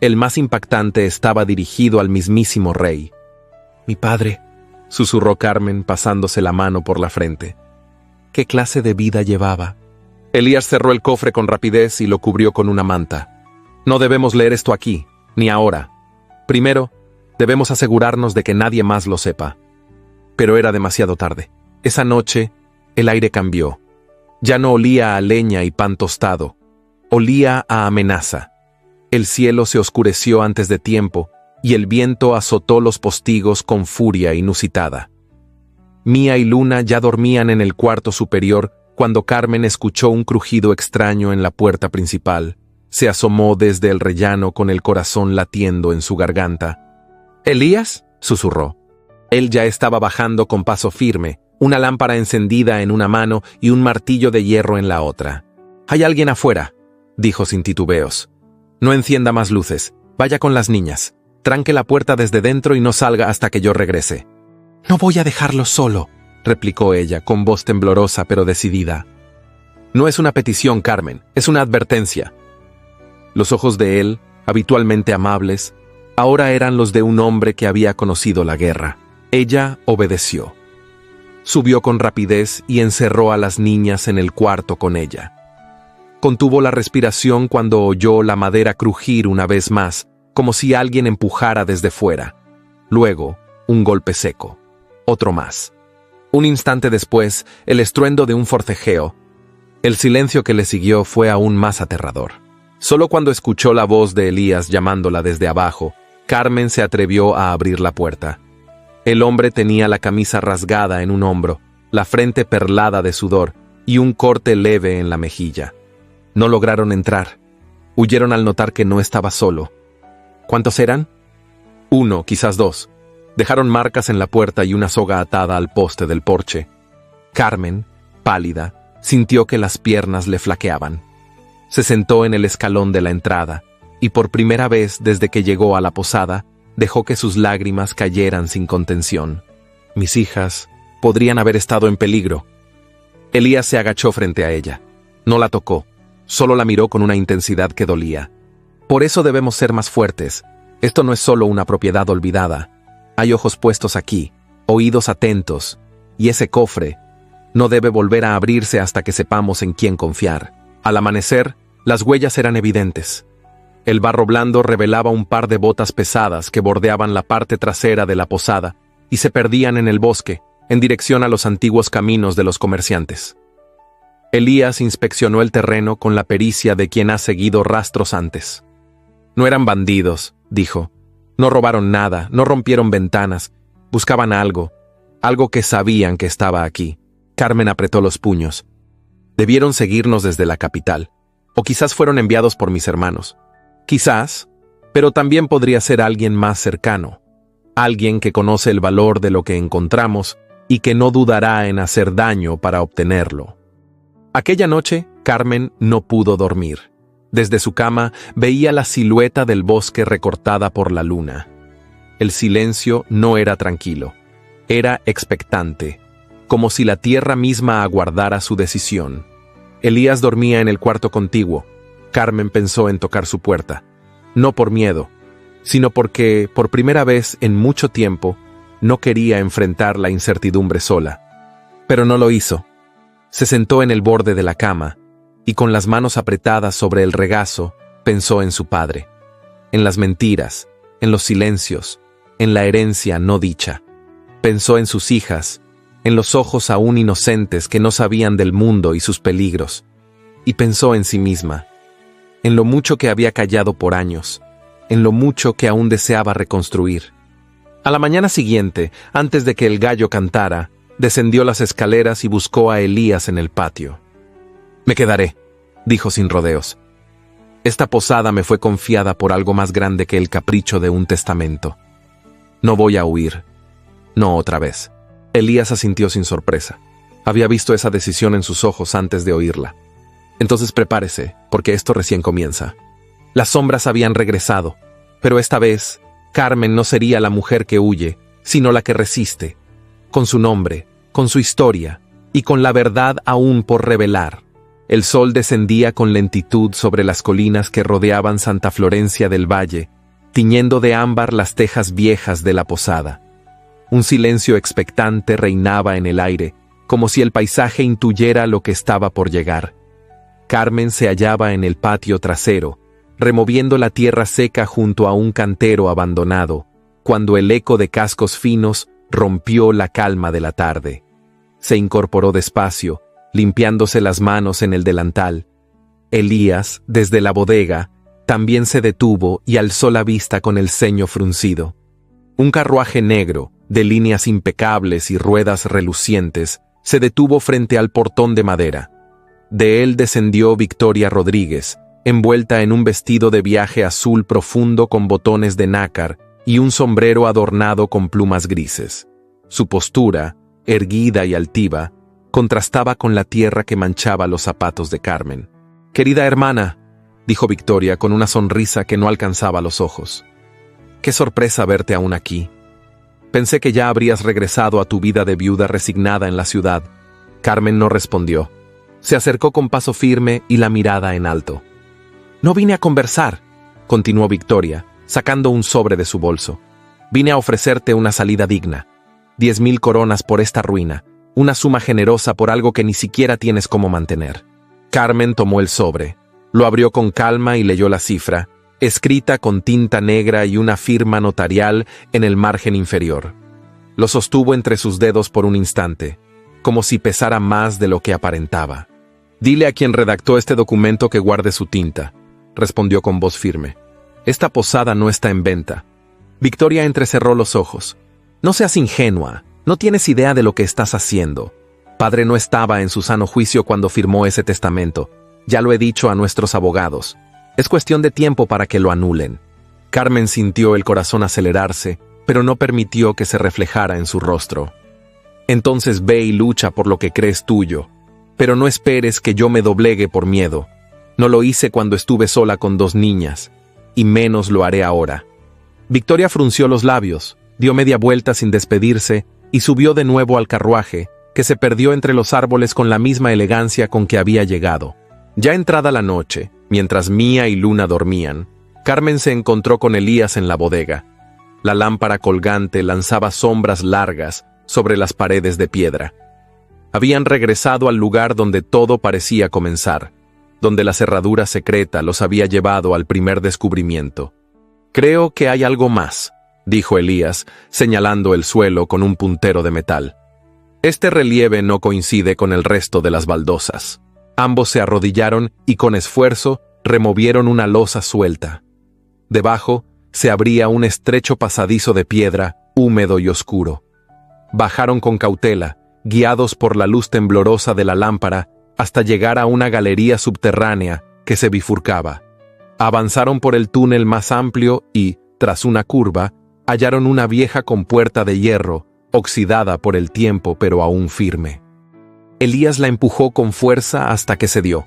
Speaker 1: El más impactante estaba dirigido al mismísimo rey. «Mi padre», susurró Carmen pasándose la mano por la frente. «¿Qué clase de vida llevaba?». Elías cerró el cofre con rapidez y lo cubrió con una manta. «No debemos leer esto aquí, ni ahora. Primero, debemos asegurarnos de que nadie más lo sepa». Pero era demasiado tarde. Esa noche, el aire cambió. Ya no olía a leña y pan tostado. Olía a amenaza. El cielo se oscureció antes de tiempo y el viento azotó los postigos con furia inusitada. Mía y Luna ya dormían en el cuarto superior cuando Carmen escuchó un crujido extraño en la puerta principal. Se asomó desde el rellano con el corazón latiendo en su garganta. «¿Elías?», susurró. Él ya estaba bajando con paso firme, una lámpara encendida en una mano y un martillo de hierro en la otra. «Hay alguien afuera», dijo sin titubeos. «No encienda más luces. Vaya con las niñas. Tranque la puerta desde dentro y no salga hasta que yo regrese». «No voy a dejarlo solo», replicó ella, con voz temblorosa pero decidida. «No es una petición, Carmen, es una advertencia». Los ojos de él, habitualmente amables, ahora eran los de un hombre que había conocido la guerra. Ella obedeció. Subió con rapidez y encerró a las niñas en el cuarto con ella. Contuvo la respiración cuando oyó la madera crujir una vez más, como si alguien empujara desde fuera. Luego, un golpe seco. Otro más. Un instante después, el estruendo de un forcejeo. El silencio que le siguió fue aún más aterrador. Solo cuando escuchó la voz de Elías llamándola desde abajo, Carmen se atrevió a abrir la puerta. El hombre tenía la camisa rasgada en un hombro, la frente perlada de sudor y un corte leve en la mejilla. No lograron entrar. Huyeron al notar que no estaba solo. ¿Cuántos eran? 1, quizás 2. Dejaron marcas en la puerta y una soga atada al poste del porche. Carmen, pálida, sintió que las piernas le flaqueaban. Se sentó en el escalón de la entrada y por primera vez desde que llegó a la posada, dejó que sus lágrimas cayeran sin contención. Mis hijas podrían haber estado en peligro. Elías se agachó frente a ella. No la tocó, solo la miró con una intensidad que dolía. Por eso debemos ser más fuertes. Esto no es solo una propiedad olvidada. Hay ojos puestos aquí, oídos atentos, y ese cofre no debe volver a abrirse hasta que sepamos en quién confiar. Al amanecer, las huellas eran evidentes. El barro blando revelaba un par de botas pesadas que bordeaban la parte trasera de la posada y se perdían en el bosque, en dirección a los antiguos caminos de los comerciantes. Elías inspeccionó el terreno con la pericia de quien ha seguido rastros antes. No eran bandidos, dijo. No robaron nada, no rompieron ventanas. Buscaban algo que sabían que estaba aquí. Carmen apretó los puños. Debieron seguirnos desde la capital, o quizás fueron enviados por mis hermanos. Quizás, pero también podría ser alguien más cercano. Alguien que conoce el valor de lo que encontramos y que no dudará en hacer daño para obtenerlo. Aquella noche, Carmen no pudo dormir. Desde su cama veía la silueta del bosque recortada por la luna. El silencio no era tranquilo, era expectante, como si la tierra misma aguardara su decisión. Elías dormía en el cuarto contiguo. Carmen pensó en tocar su puerta, no por miedo, sino porque, por primera vez en mucho tiempo, no quería enfrentar la incertidumbre sola. Pero no lo hizo. Se sentó en el borde de la cama y con las manos apretadas sobre el regazo pensó en su padre, en las mentiras, en los silencios, en la herencia no dicha. Pensó en sus hijas, en los ojos aún inocentes que no sabían del mundo y sus peligros, y pensó en sí misma, en lo mucho que había callado por años, en lo mucho que aún deseaba reconstruir. A la mañana siguiente, antes de que el gallo cantara, descendió las escaleras y buscó a Elías en el patio. «Me quedaré», dijo sin rodeos. «Esta posada me fue confiada por algo más grande que el capricho de un testamento. No voy a huir. No otra vez». Elías asintió sin sorpresa. Había visto esa decisión en sus ojos antes de oírla. «Entonces prepárese, porque esto recién comienza». Las sombras habían regresado, pero esta vez Carmen no sería la mujer que huye, sino la que resiste, con su nombre, con su historia y con la verdad aún por revelar. El sol descendía con lentitud sobre las colinas que rodeaban Santa Florencia del Valle, tiñendo de ámbar las tejas viejas de la posada. Un silencio expectante reinaba en el aire, como si el paisaje intuyera lo que estaba por llegar. Carmen se hallaba en el patio trasero, removiendo la tierra seca junto a un cantero abandonado, cuando el eco de cascos finos rompió la calma de la tarde. Se incorporó despacio, limpiándose las manos en el delantal. Elías, desde la bodega, también se detuvo y alzó la vista con el ceño fruncido. Un carruaje negro, de líneas impecables y ruedas relucientes, se detuvo frente al portón de madera. De él descendió Victoria Rodríguez, envuelta en un vestido de viaje azul profundo con botones de nácar y un sombrero adornado con plumas grises. Su postura, erguida y altiva, contrastaba con la tierra que manchaba los zapatos de Carmen. «Querida hermana», dijo Victoria con una sonrisa que no alcanzaba los ojos. «Qué sorpresa verte aún aquí. Pensé que ya habrías regresado a tu vida de viuda resignada en la ciudad». Carmen no respondió. Se acercó con paso firme y la mirada en alto. «No vine a conversar», continuó Victoria, sacando un sobre de su bolso. «Vine a ofrecerte una salida digna. 10,000 coronas por esta ruina, una suma generosa por algo que ni siquiera tienes cómo mantener». Carmen tomó el sobre, lo abrió con calma y leyó la cifra, escrita con tinta negra y una firma notarial en el margen inferior. Lo sostuvo entre sus dedos por un instante, como si pesara más de lo que aparentaba. «Dile a quien redactó este documento que guarde su tinta», respondió con voz firme. «Esta posada no está en venta». Victoria entrecerró los ojos. «No seas ingenua, no tienes idea de lo que estás haciendo. Padre no estaba en su sano juicio cuando firmó ese testamento. Ya lo he dicho a nuestros abogados. Es cuestión de tiempo para que lo anulen». Carmen sintió el corazón acelerarse, pero no permitió que se reflejara en su rostro. «Entonces ve y lucha por lo que crees tuyo, pero no esperes que yo me doblegue por miedo. No lo hice cuando estuve sola con 2 niñas, y menos lo haré ahora». Victoria frunció los labios, dio media vuelta sin despedirse y subió de nuevo al carruaje, que se perdió entre los árboles con la misma elegancia con que había llegado. Ya entrada la noche, mientras Mía y Luna dormían, Carmen se encontró con Elías en la bodega. La lámpara colgante lanzaba sombras largas sobre las paredes de piedra. Habían regresado al lugar donde todo parecía comenzar, donde la cerradura secreta los había llevado al primer descubrimiento. «Creo que hay algo más», dijo Elías, señalando el suelo con un puntero de metal. «Este relieve no coincide con el resto de las baldosas». Ambos se arrodillaron y con esfuerzo removieron una losa suelta. Debajo se abría un estrecho pasadizo de piedra, húmedo y oscuro. Bajaron con cautela, guiados por la luz temblorosa de la lámpara, hasta llegar a una galería subterránea que se bifurcaba. Avanzaron por el túnel más amplio y, tras una curva, hallaron una vieja compuerta de hierro, oxidada por el tiempo pero aún firme. Elías la empujó con fuerza hasta que cedió.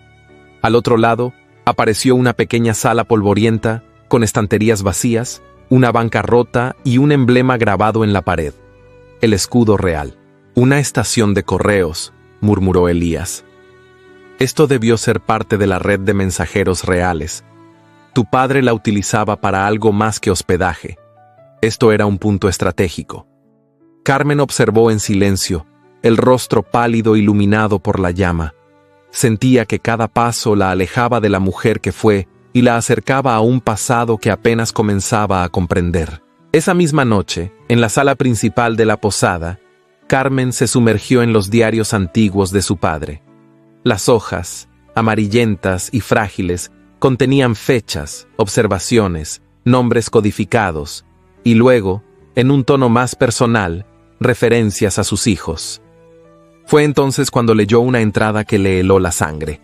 Speaker 1: Al otro lado, apareció una pequeña sala polvorienta, con estanterías vacías, una banca rota y un emblema grabado en la pared. El escudo real. «Una estación de correos», murmuró Elías. «Esto debió ser parte de la red de mensajeros reales. Tu padre la utilizaba para algo más que hospedaje. Esto era un punto estratégico». Carmen observó en silencio, el rostro pálido iluminado por la llama. Sentía que cada paso la alejaba de la mujer que fue y la acercaba a un pasado que apenas comenzaba a comprender. Esa misma noche, en la sala principal de la posada, Carmen se sumergió en los diarios antiguos de su padre. Las hojas, amarillentas y frágiles, contenían fechas, observaciones, nombres codificados, y luego, en un tono más personal, referencias a sus hijos. Fue entonces cuando leyó una entrada que le heló la sangre.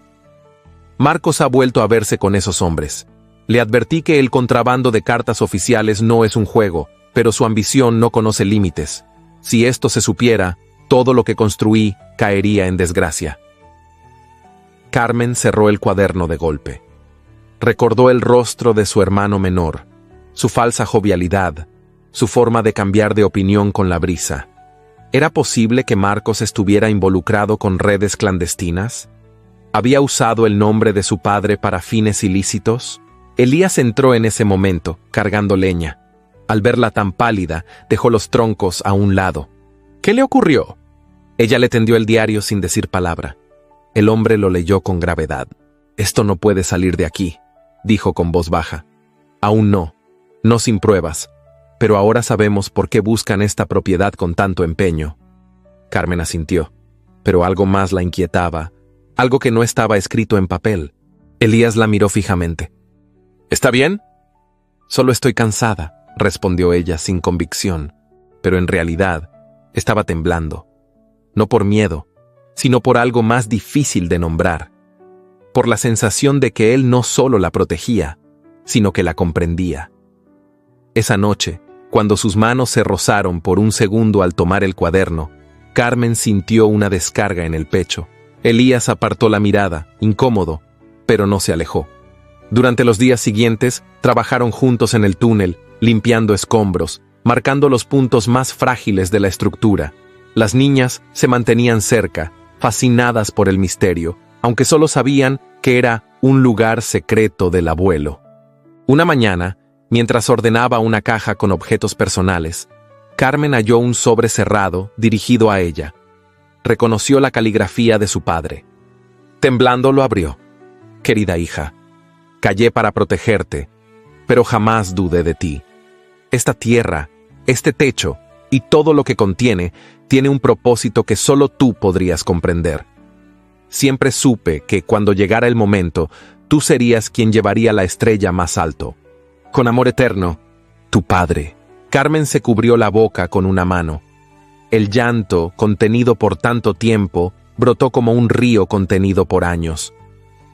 Speaker 1: Marcos ha vuelto a verse con esos hombres. Le advertí que el contrabando de cartas oficiales no es un juego, pero su ambición no conoce límites. Si esto se supiera, todo lo que construí caería en desgracia. Carmen cerró el cuaderno de golpe. Recordó el rostro de su hermano menor, su falsa jovialidad, su forma de cambiar de opinión con la brisa. ¿Era posible que Marcos estuviera involucrado con redes clandestinas? ¿Había usado el nombre de su padre para fines ilícitos? Elías entró en ese momento, cargando leña. Al verla tan pálida, dejó los troncos a un lado. ¿Qué le ocurrió? Ella le tendió el diario sin decir palabra. El hombre lo leyó con gravedad. «Esto no puede salir de aquí», dijo con voz baja. «Aún no, no sin pruebas, pero ahora sabemos por qué buscan esta propiedad con tanto empeño». Carmen asintió, pero algo más la inquietaba, algo que no estaba escrito en papel. Elías la miró fijamente. «¿Está bien?» «Solo estoy cansada», respondió ella sin convicción, pero en realidad estaba temblando. No por miedo, sino por algo más difícil de nombrar. Por la sensación de que él no solo la protegía, sino que la comprendía. Esa noche, cuando sus manos se rozaron por un segundo al tomar el cuaderno, Carmen sintió una descarga en el pecho. Elías apartó la mirada, incómodo, pero no se alejó. Durante los días siguientes, trabajaron juntos en el túnel, limpiando escombros, marcando los puntos más frágiles de la estructura. Las niñas se mantenían cerca, fascinadas por el misterio, aunque solo sabían que era un lugar secreto del abuelo. Una mañana, mientras ordenaba una caja con objetos personales, Carmen halló un sobre cerrado dirigido a ella. Reconoció la caligrafía de su padre. Temblando lo abrió. «Querida hija, callé para protegerte, pero jamás dudé de ti. Esta tierra, este techo y todo lo que contiene, tiene un propósito que solo tú podrías comprender. Siempre supe que cuando llegara el momento, tú serías quien llevaría la estrella más alto. Con amor eterno, tu padre». Carmen se cubrió la boca con una mano. El llanto, contenido por tanto tiempo, brotó como un río contenido por años.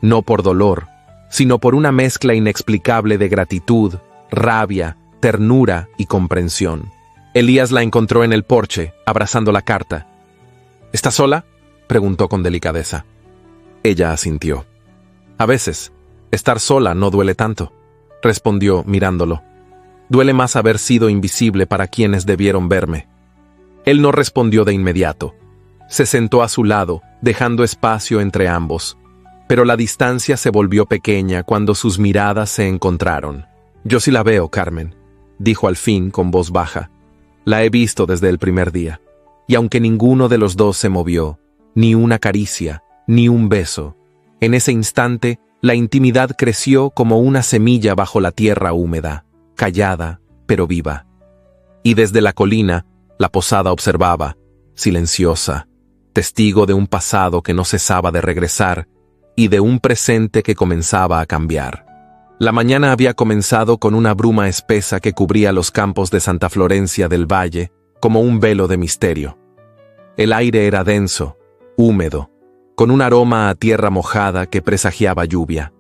Speaker 1: No por dolor, sino por una mezcla inexplicable de gratitud, rabia, ternura y comprensión. Elías la encontró en el porche, abrazando la carta. «¿Estás sola?», preguntó con delicadeza. Ella asintió. «A veces, estar sola no duele tanto», respondió mirándolo. «Duele más haber sido invisible para quienes debieron verme». Él no respondió de inmediato. Se sentó a su lado, dejando espacio entre ambos. Pero la distancia se volvió pequeña cuando sus miradas se encontraron. «Yo sí la veo, Carmen», dijo al fin con voz baja. «La he visto desde el primer día. Y aunque ninguno de los dos se movió, ni una caricia, ni un beso, en ese instante la intimidad creció como una semilla bajo la tierra húmeda, callada, pero viva. Y desde la colina, la posada observaba, silenciosa, testigo de un pasado que no cesaba de regresar y de un presente que comenzaba a cambiar. La mañana había comenzado con una bruma espesa que cubría los campos de Santa Florencia del Valle como un velo de misterio. El aire era denso, húmedo, con un aroma a tierra mojada que presagiaba lluvia.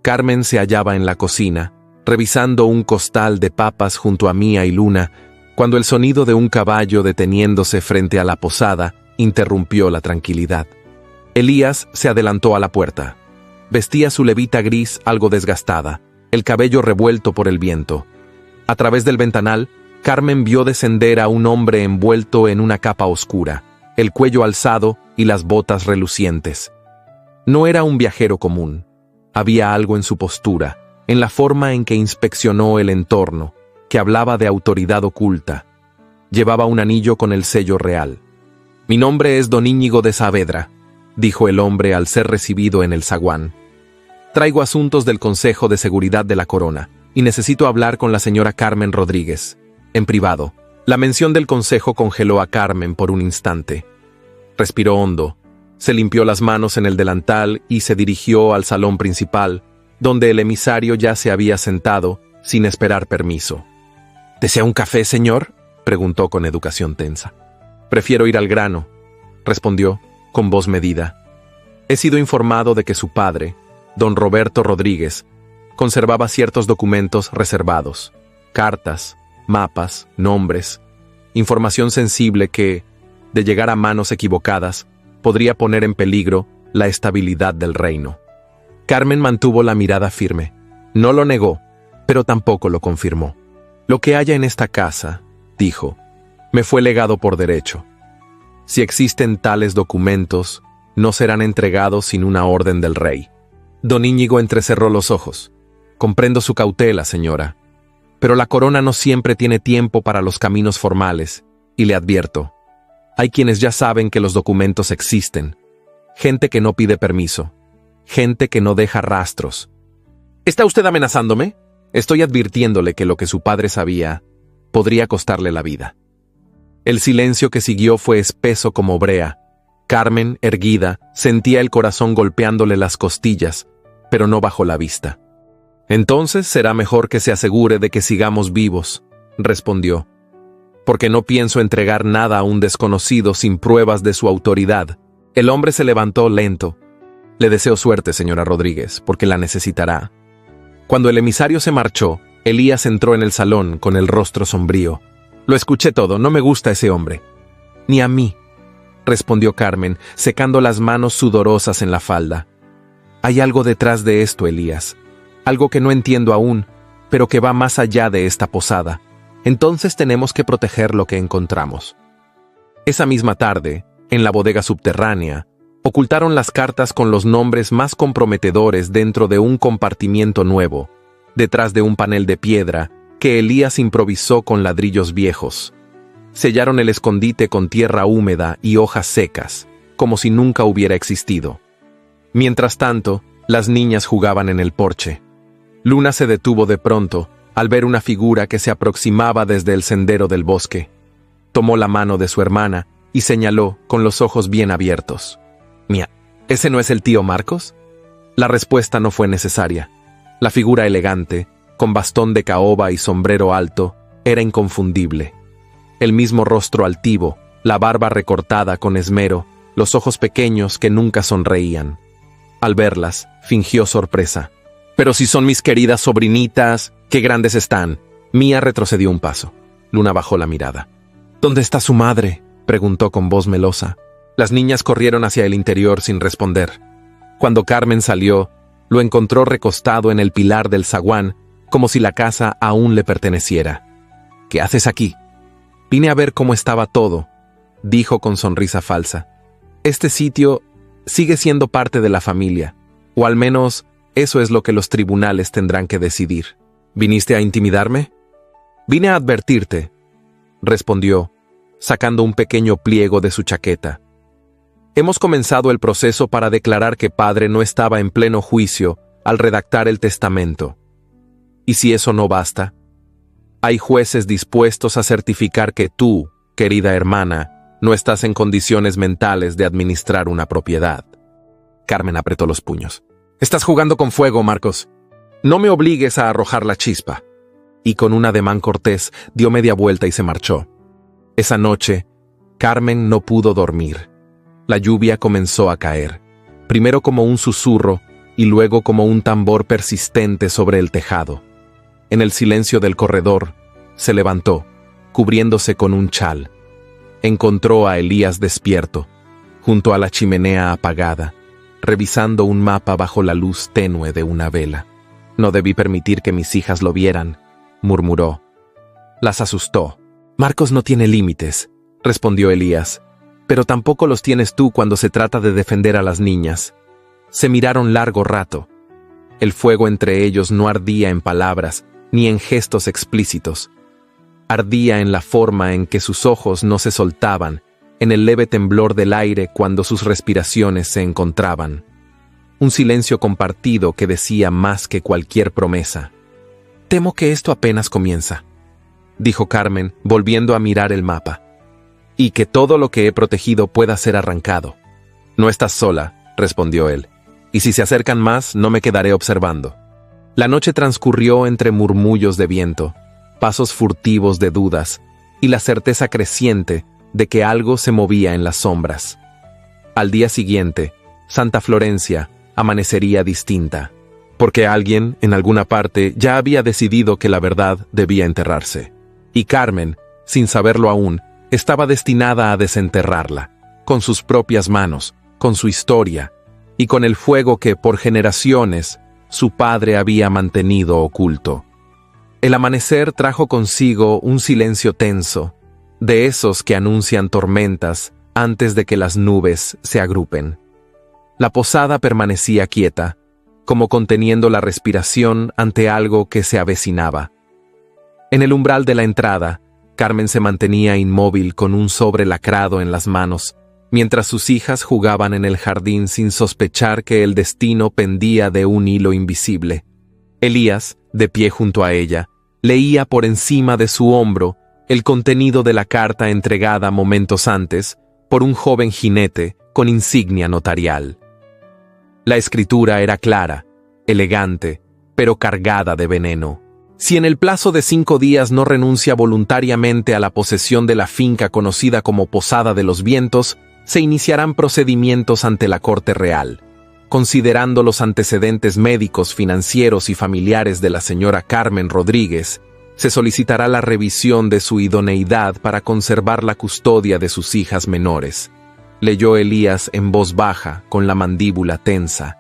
Speaker 1: Carmen se hallaba en la cocina, revisando un costal de papas junto a Mía y Luna, cuando el sonido de un caballo deteniéndose frente a la posada interrumpió la tranquilidad. Elías se adelantó a la puerta. Vestía su levita gris algo desgastada, el cabello revuelto por el viento. A través del ventanal, Carmen vio descender a un hombre envuelto en una capa oscura, el cuello alzado y las botas relucientes. No era un viajero común. Había algo en su postura, en la forma en que inspeccionó el entorno, que hablaba de autoridad oculta. Llevaba un anillo con el sello real. Mi nombre es don Íñigo de Saavedra, dijo el hombre al ser recibido en el zaguán. Traigo asuntos del Consejo de Seguridad de la Corona, y necesito hablar con la señora Carmen Rodríguez, en privado. La mención del consejo congeló a Carmen por un instante. Respiró hondo, se limpió las manos en el delantal y se dirigió al salón principal, donde el emisario ya se había sentado, sin esperar permiso. ¿Desea un café, señor?, preguntó con educación tensa. Prefiero ir al grano, respondió, con voz medida. He sido informado de que su padre, don Roberto Rodríguez, conservaba ciertos documentos reservados, cartas, mapas, nombres, información sensible que, de llegar a manos equivocadas, podría poner en peligro la estabilidad del reino. Carmen mantuvo la mirada firme. No lo negó, pero tampoco lo confirmó. Lo que haya en esta casa, dijo, me fue legado por derecho. Si existen tales documentos, no serán entregados sin una orden del rey. Don Íñigo entrecerró los ojos. Comprendo su cautela, señora, pero la corona no siempre tiene tiempo para los caminos formales, y le advierto, hay quienes ya saben que los documentos existen, gente que no pide permiso, gente que no deja rastros. ¿Está usted amenazándome? Estoy advirtiéndole que lo que su padre sabía podría costarle la vida. El silencio que siguió fue espeso como brea. Carmen, erguida, sentía el corazón golpeándole las costillas, pero no bajó la vista. Entonces será mejor que se asegure de que sigamos vivos, respondió, porque no pienso entregar nada a un desconocido sin pruebas de su autoridad. El hombre se levantó lento. Le deseo suerte, señora Rodríguez, porque la necesitará. Cuando el emisario se marchó, Elías entró en el salón con el rostro sombrío. Lo escuché todo, no me gusta ese hombre. Ni a mí, respondió Carmen, secando las manos sudorosas en la falda. Hay algo detrás de esto, Elías. Algo que no entiendo aún, pero que va más allá de esta posada. Entonces tenemos que proteger lo que encontramos. Esa misma tarde, en la bodega subterránea, ocultaron las cartas con los nombres más comprometedores dentro de un compartimiento nuevo, detrás de un panel de piedra que Elías improvisó con ladrillos viejos. Sellaron el escondite con tierra húmeda y hojas secas, como si nunca hubiera existido. Mientras tanto, las niñas jugaban en el porche. Luna se detuvo de pronto al ver una figura que se aproximaba desde el sendero del bosque. Tomó la mano de su hermana y señaló con los ojos bien abiertos. «Mía, ¿ese no es el tío Marcos?» La respuesta no fue necesaria. La figura elegante, con bastón de caoba y sombrero alto, era inconfundible. El mismo rostro altivo, la barba recortada con esmero, los ojos pequeños que nunca sonreían. Al verlas, fingió sorpresa. «Pero si son mis queridas sobrinitas, qué grandes están». Mía retrocedió un paso. Luna bajó la mirada. «¿Dónde está su madre?», preguntó con voz melosa. Las niñas corrieron hacia el interior sin responder. Cuando Carmen salió, lo encontró recostado en el pilar del zaguán, como si la casa aún le perteneciera. «¿Qué haces aquí?» «Vine a ver cómo estaba todo», dijo con sonrisa falsa. «Este sitio sigue siendo parte de la familia, o al menos eso es lo que los tribunales tendrán que decidir». «¿Viniste a intimidarme?» «Vine a advertirte», respondió, sacando un pequeño pliego de su chaqueta. «Hemos comenzado el proceso para declarar que padre no estaba en pleno juicio al redactar el testamento. Y si eso no basta, hay jueces dispuestos a certificar que tú, querida hermana, no estás en condiciones mentales de administrar una propiedad». Carmen apretó los puños. «Estás jugando con fuego, Marcos. No me obligues a arrojar la chispa». Y con un ademán cortés dio media vuelta y se marchó. Esa noche, Carmen no pudo dormir. La lluvia comenzó a caer, primero como un susurro y luego como un tambor persistente sobre el tejado. En el silencio del corredor, se levantó, cubriéndose con un chal. Encontró a Elías despierto, junto a la chimenea apagada, revisando un mapa bajo la luz tenue de una vela. «No debí permitir que mis hijas lo vieran», murmuró. Las asustó. «Marcos no tiene límites», respondió Elías, «pero tampoco los tienes tú cuando se trata de defender a las niñas». Se miraron largo rato. El fuego entre ellos no ardía en palabras ni en gestos explícitos. Ardía en la forma en que sus ojos no se soltaban, en el leve temblor del aire cuando sus respiraciones se encontraban. Un silencio compartido que decía más que cualquier promesa. «Temo que esto apenas comienza», dijo Carmen, volviendo a mirar el mapa. «Y que todo lo que he protegido pueda ser arrancado». «No estás sola», respondió él. «Y si se acercan más, no me quedaré observando». La noche transcurrió entre murmullos de viento, pasos furtivos de dudas y la certeza creciente de que algo se movía en las sombras. Al día siguiente, Santa Florencia amanecería distinta, porque alguien, en alguna parte, ya había decidido que la verdad debía enterrarse. Y Carmen, sin saberlo aún, estaba destinada a desenterrarla, con sus propias manos, con su historia, y con el fuego que, por generaciones, su padre había mantenido oculto. El amanecer trajo consigo un silencio tenso, de esos que anuncian tormentas antes de que las nubes se agrupen. La posada permanecía quieta, como conteniendo la respiración ante algo que se avecinaba. En el umbral de la entrada, Carmen se mantenía inmóvil con un sobre lacrado en las manos, mientras sus hijas jugaban en el jardín sin sospechar que el destino pendía de un hilo invisible. Elías, de pie junto a ella, leía por encima de su hombro el contenido de la carta entregada momentos antes por un joven jinete con insignia notarial. La escritura era clara, elegante, pero cargada de veneno. Si en el plazo de 5 días no renuncia voluntariamente a la posesión de la finca conocida como Posada de los Vientos, se iniciarán procedimientos ante la Corte Real. Considerando los antecedentes médicos, financieros y familiares de la señora Carmen Rodríguez, se solicitará la revisión de su idoneidad para conservar la custodia de sus hijas menores. Leyó Elías en voz baja, con la mandíbula tensa.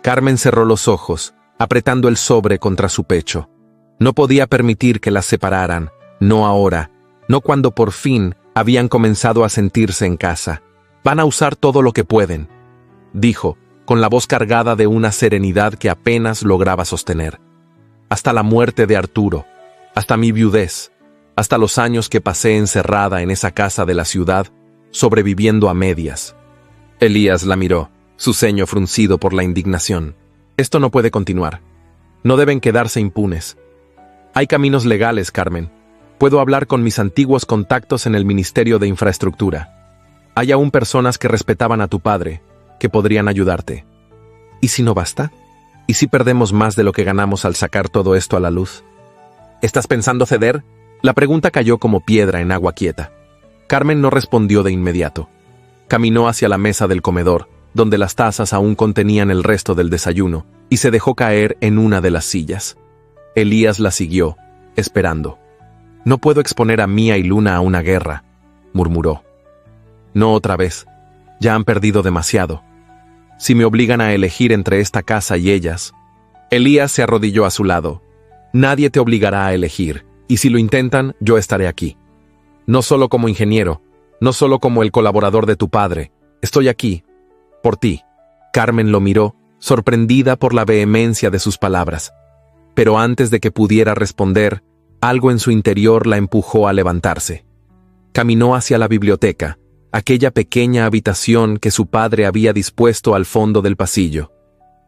Speaker 1: Carmen cerró los ojos, apretando el sobre contra su pecho. No podía permitir que las separaran, no ahora, no cuando por fin habían comenzado a sentirse en casa. «Van a usar todo lo que pueden», dijo, con la voz cargada de una serenidad que apenas lograba sostener. «Hasta la muerte de Arturo, hasta mi viudez, hasta los años que pasé encerrada en esa casa de la ciudad, sobreviviendo a medias». Elías la miró, su ceño fruncido por la indignación. «Esto no puede continuar. No deben quedarse impunes. Hay caminos legales, Carmen. Puedo hablar con mis antiguos contactos en el Ministerio de Infraestructura. Hay aún personas que respetaban a tu padre, que podrían ayudarte. ¿Y si no basta? ¿Y si perdemos más de lo que ganamos al sacar todo esto a la luz? ¿Estás pensando ceder?» La pregunta cayó como piedra en agua quieta. Carmen no respondió de inmediato. Caminó hacia la mesa del comedor, donde las tazas aún contenían el resto del desayuno, y se dejó caer en una de las sillas. Elías la siguió, esperando. «No puedo exponer a Mía y Luna a una guerra», murmuró. «No otra vez. Ya han perdido demasiado. Si me obligan a elegir entre esta casa y ellas». Elías se arrodilló a su lado. «Nadie te obligará a elegir, y si lo intentan, yo estaré aquí. No solo como ingeniero, no solo como el colaborador de tu padre. Estoy aquí, por ti». Carmen lo miró, sorprendida por la vehemencia de sus palabras. Pero antes de que pudiera responder, algo en su interior la empujó a levantarse. Caminó hacia la biblioteca, aquella pequeña habitación que su padre había dispuesto al fondo del pasillo,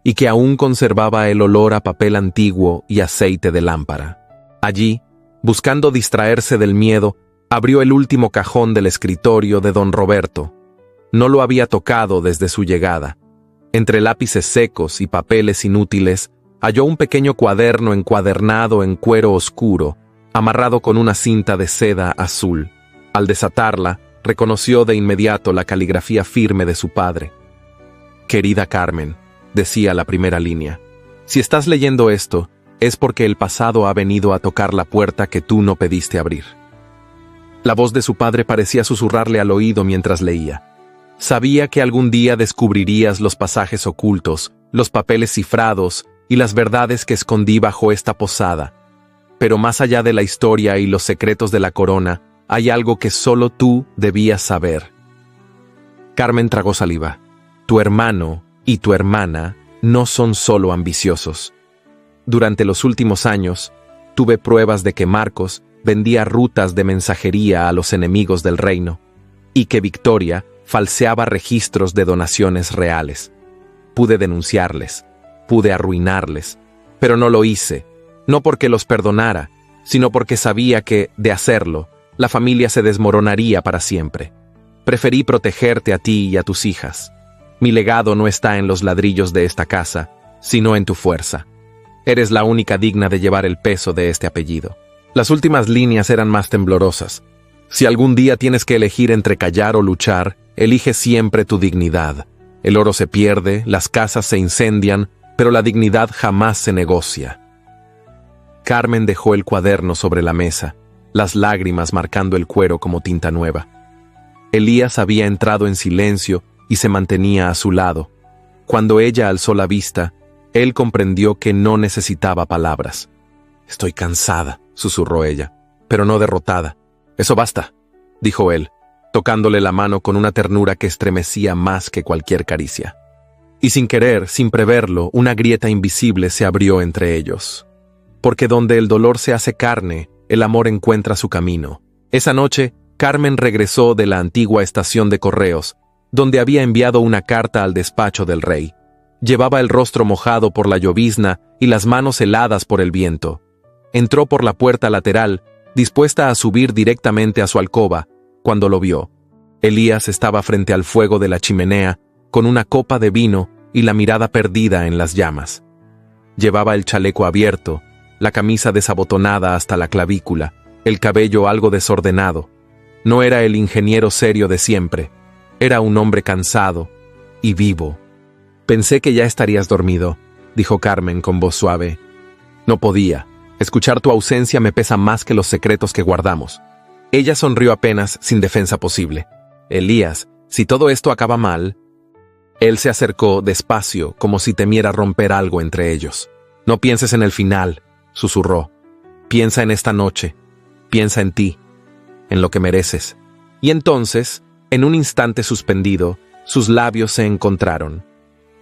Speaker 1: y que aún conservaba el olor a papel antiguo y aceite de lámpara. Allí, buscando distraerse del miedo, abrió el último cajón del escritorio de don Roberto. No lo había tocado desde su llegada. Entre lápices secos y papeles inútiles, halló un pequeño cuaderno encuadernado en cuero oscuro, amarrado con una cinta de seda azul. Al desatarla, reconoció de inmediato la caligrafía firme de su padre. «Querida Carmen», decía la primera línea, «si estás leyendo esto, es porque el pasado ha venido a tocar la puerta que tú no pediste abrir». La voz de su padre parecía susurrarle al oído mientras leía. Sabía que algún día descubrirías los pasajes ocultos, los papeles cifrados y las verdades que escondí bajo esta posada. Pero más allá de la historia y los secretos de la corona, hay algo que solo tú debías saber. Carmen tragó saliva. Tu hermano y tu hermana no son solo ambiciosos. Durante los últimos años, tuve pruebas de que Marcos vendía rutas de mensajería a los enemigos del reino. y que Victoria falseaba registros de donaciones reales. Pude denunciarles, pude arruinarles, pero no lo hice, no porque los perdonara, sino porque sabía que, de hacerlo, la familia se desmoronaría para siempre. Preferí protegerte a ti y a tus hijas. Mi legado no está en los ladrillos de esta casa, sino en tu fuerza. Eres la única digna de llevar el peso de este apellido. Las últimas líneas eran más temblorosas. Si algún día tienes que elegir entre callar o luchar, elige siempre tu dignidad. El oro se pierde, las casas se incendian, pero la dignidad jamás se negocia. Carmen dejó el cuaderno sobre la mesa, las lágrimas marcando el cuero como tinta nueva. Elías había entrado en silencio y se mantenía a su lado. Cuando ella alzó la vista, él comprendió que no necesitaba palabras. «Estoy cansada», susurró ella, «pero no derrotada». «Eso basta», dijo él, tocándole la mano con una ternura que estremecía más que cualquier caricia. Y sin querer, sin preverlo, una grieta invisible se abrió entre ellos. Porque donde el dolor se hace carne, el amor encuentra su camino. Esa noche, Carmen regresó de la antigua estación de correos, donde había enviado una carta al despacho del rey. Llevaba el rostro mojado por la llovizna y las manos heladas por el viento. Entró por la puerta lateral, dispuesta a subir directamente a su alcoba, cuando lo vio. Elías estaba frente al fuego de la chimenea, con una copa de vino y la mirada perdida en las llamas. Llevaba el chaleco abierto, la camisa desabotonada hasta la clavícula, el cabello algo desordenado. No era el ingeniero serio de siempre, era un hombre cansado y vivo. «Pensé que ya estarías dormido», dijo Carmen con voz suave. «No podía. Escuchar tu ausencia me pesa más que los secretos que guardamos». Ella sonrió apenas, sin defensa posible. «Elías, si todo esto acaba mal...» Él se acercó despacio, como si temiera romper algo entre ellos. «No pienses en el final», susurró. «Piensa en esta noche. Piensa en ti, en lo que mereces». Y entonces, en un instante suspendido, sus labios se encontraron.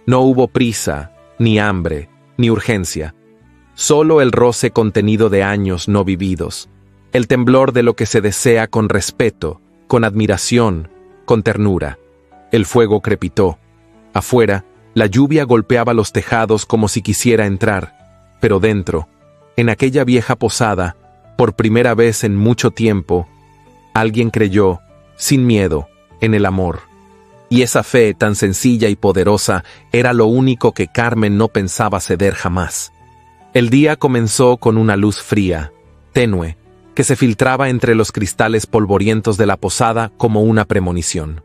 Speaker 1: No hubo prisa, ni hambre, ni urgencia. Solo el roce contenido de años no vividos. El temblor de lo que se desea con respeto, con admiración, con ternura. El fuego crepitó. Afuera, la lluvia golpeaba los tejados como si quisiera entrar. Pero dentro, en aquella vieja posada, por primera vez en mucho tiempo, alguien creyó, sin miedo, en el amor. Y esa fe tan sencilla y poderosa era lo único que Carmen no pensaba ceder jamás. El día comenzó con una luz fría, tenue, que se filtraba entre los cristales polvorientos de la posada como una premonición.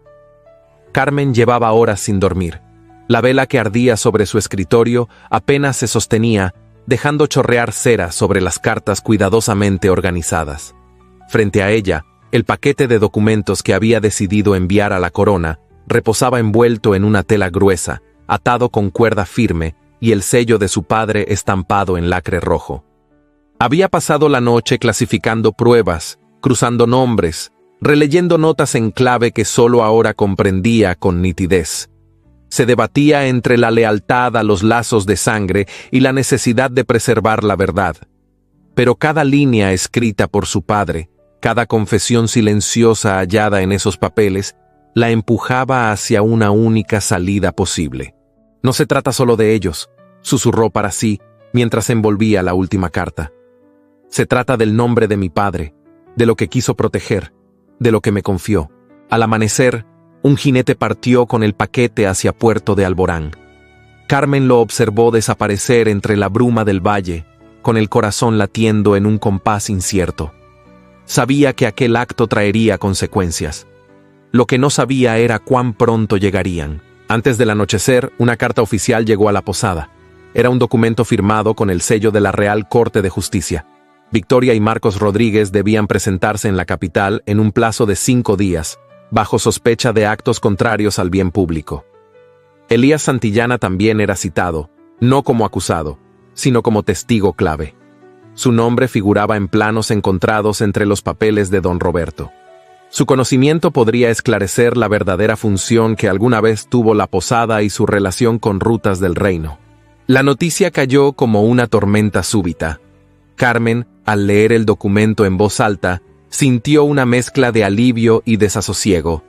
Speaker 1: Carmen llevaba horas sin dormir. La vela que ardía sobre su escritorio apenas se sostenía, dejando chorrear cera sobre las cartas cuidadosamente organizadas. Frente a ella, el paquete de documentos que había decidido enviar a la corona reposaba envuelto en una tela gruesa, atado con cuerda firme, y el sello de su padre estampado en lacre rojo. Había pasado la noche clasificando pruebas, cruzando nombres, releyendo notas en clave que solo ahora comprendía con nitidez. Se debatía entre la lealtad a los lazos de sangre y la necesidad de preservar la verdad. Pero cada línea escrita por su padre, cada confesión silenciosa hallada en esos papeles, la empujaba hacia una única salida posible. «No se trata solo de ellos», susurró para sí mientras envolvía la última carta. «Se trata del nombre de mi padre, de lo que quiso proteger, de lo que me confió». Al amanecer, un jinete partió con el paquete hacia Puerto de Alborán. Carmen lo observó desaparecer entre la bruma del valle, con el corazón latiendo en un compás incierto. Sabía que aquel acto traería consecuencias. Lo que no sabía era cuán pronto llegarían. Antes del anochecer, una carta oficial llegó a la posada. Era un documento firmado con el sello de la Real Corte de Justicia. Victoria y Marcos Rodríguez debían presentarse en la capital en un plazo de 5 días, bajo sospecha de actos contrarios al bien público. Elías Santillana también era citado, no como acusado, sino como testigo clave. Su nombre figuraba en planos encontrados entre los papeles de don Roberto. Su conocimiento podría esclarecer la verdadera función que alguna vez tuvo la posada y su relación con Rutas del Reino. La noticia cayó como una tormenta súbita. Carmen, al leer el documento en voz alta, sintió una mezcla de alivio y desasosiego.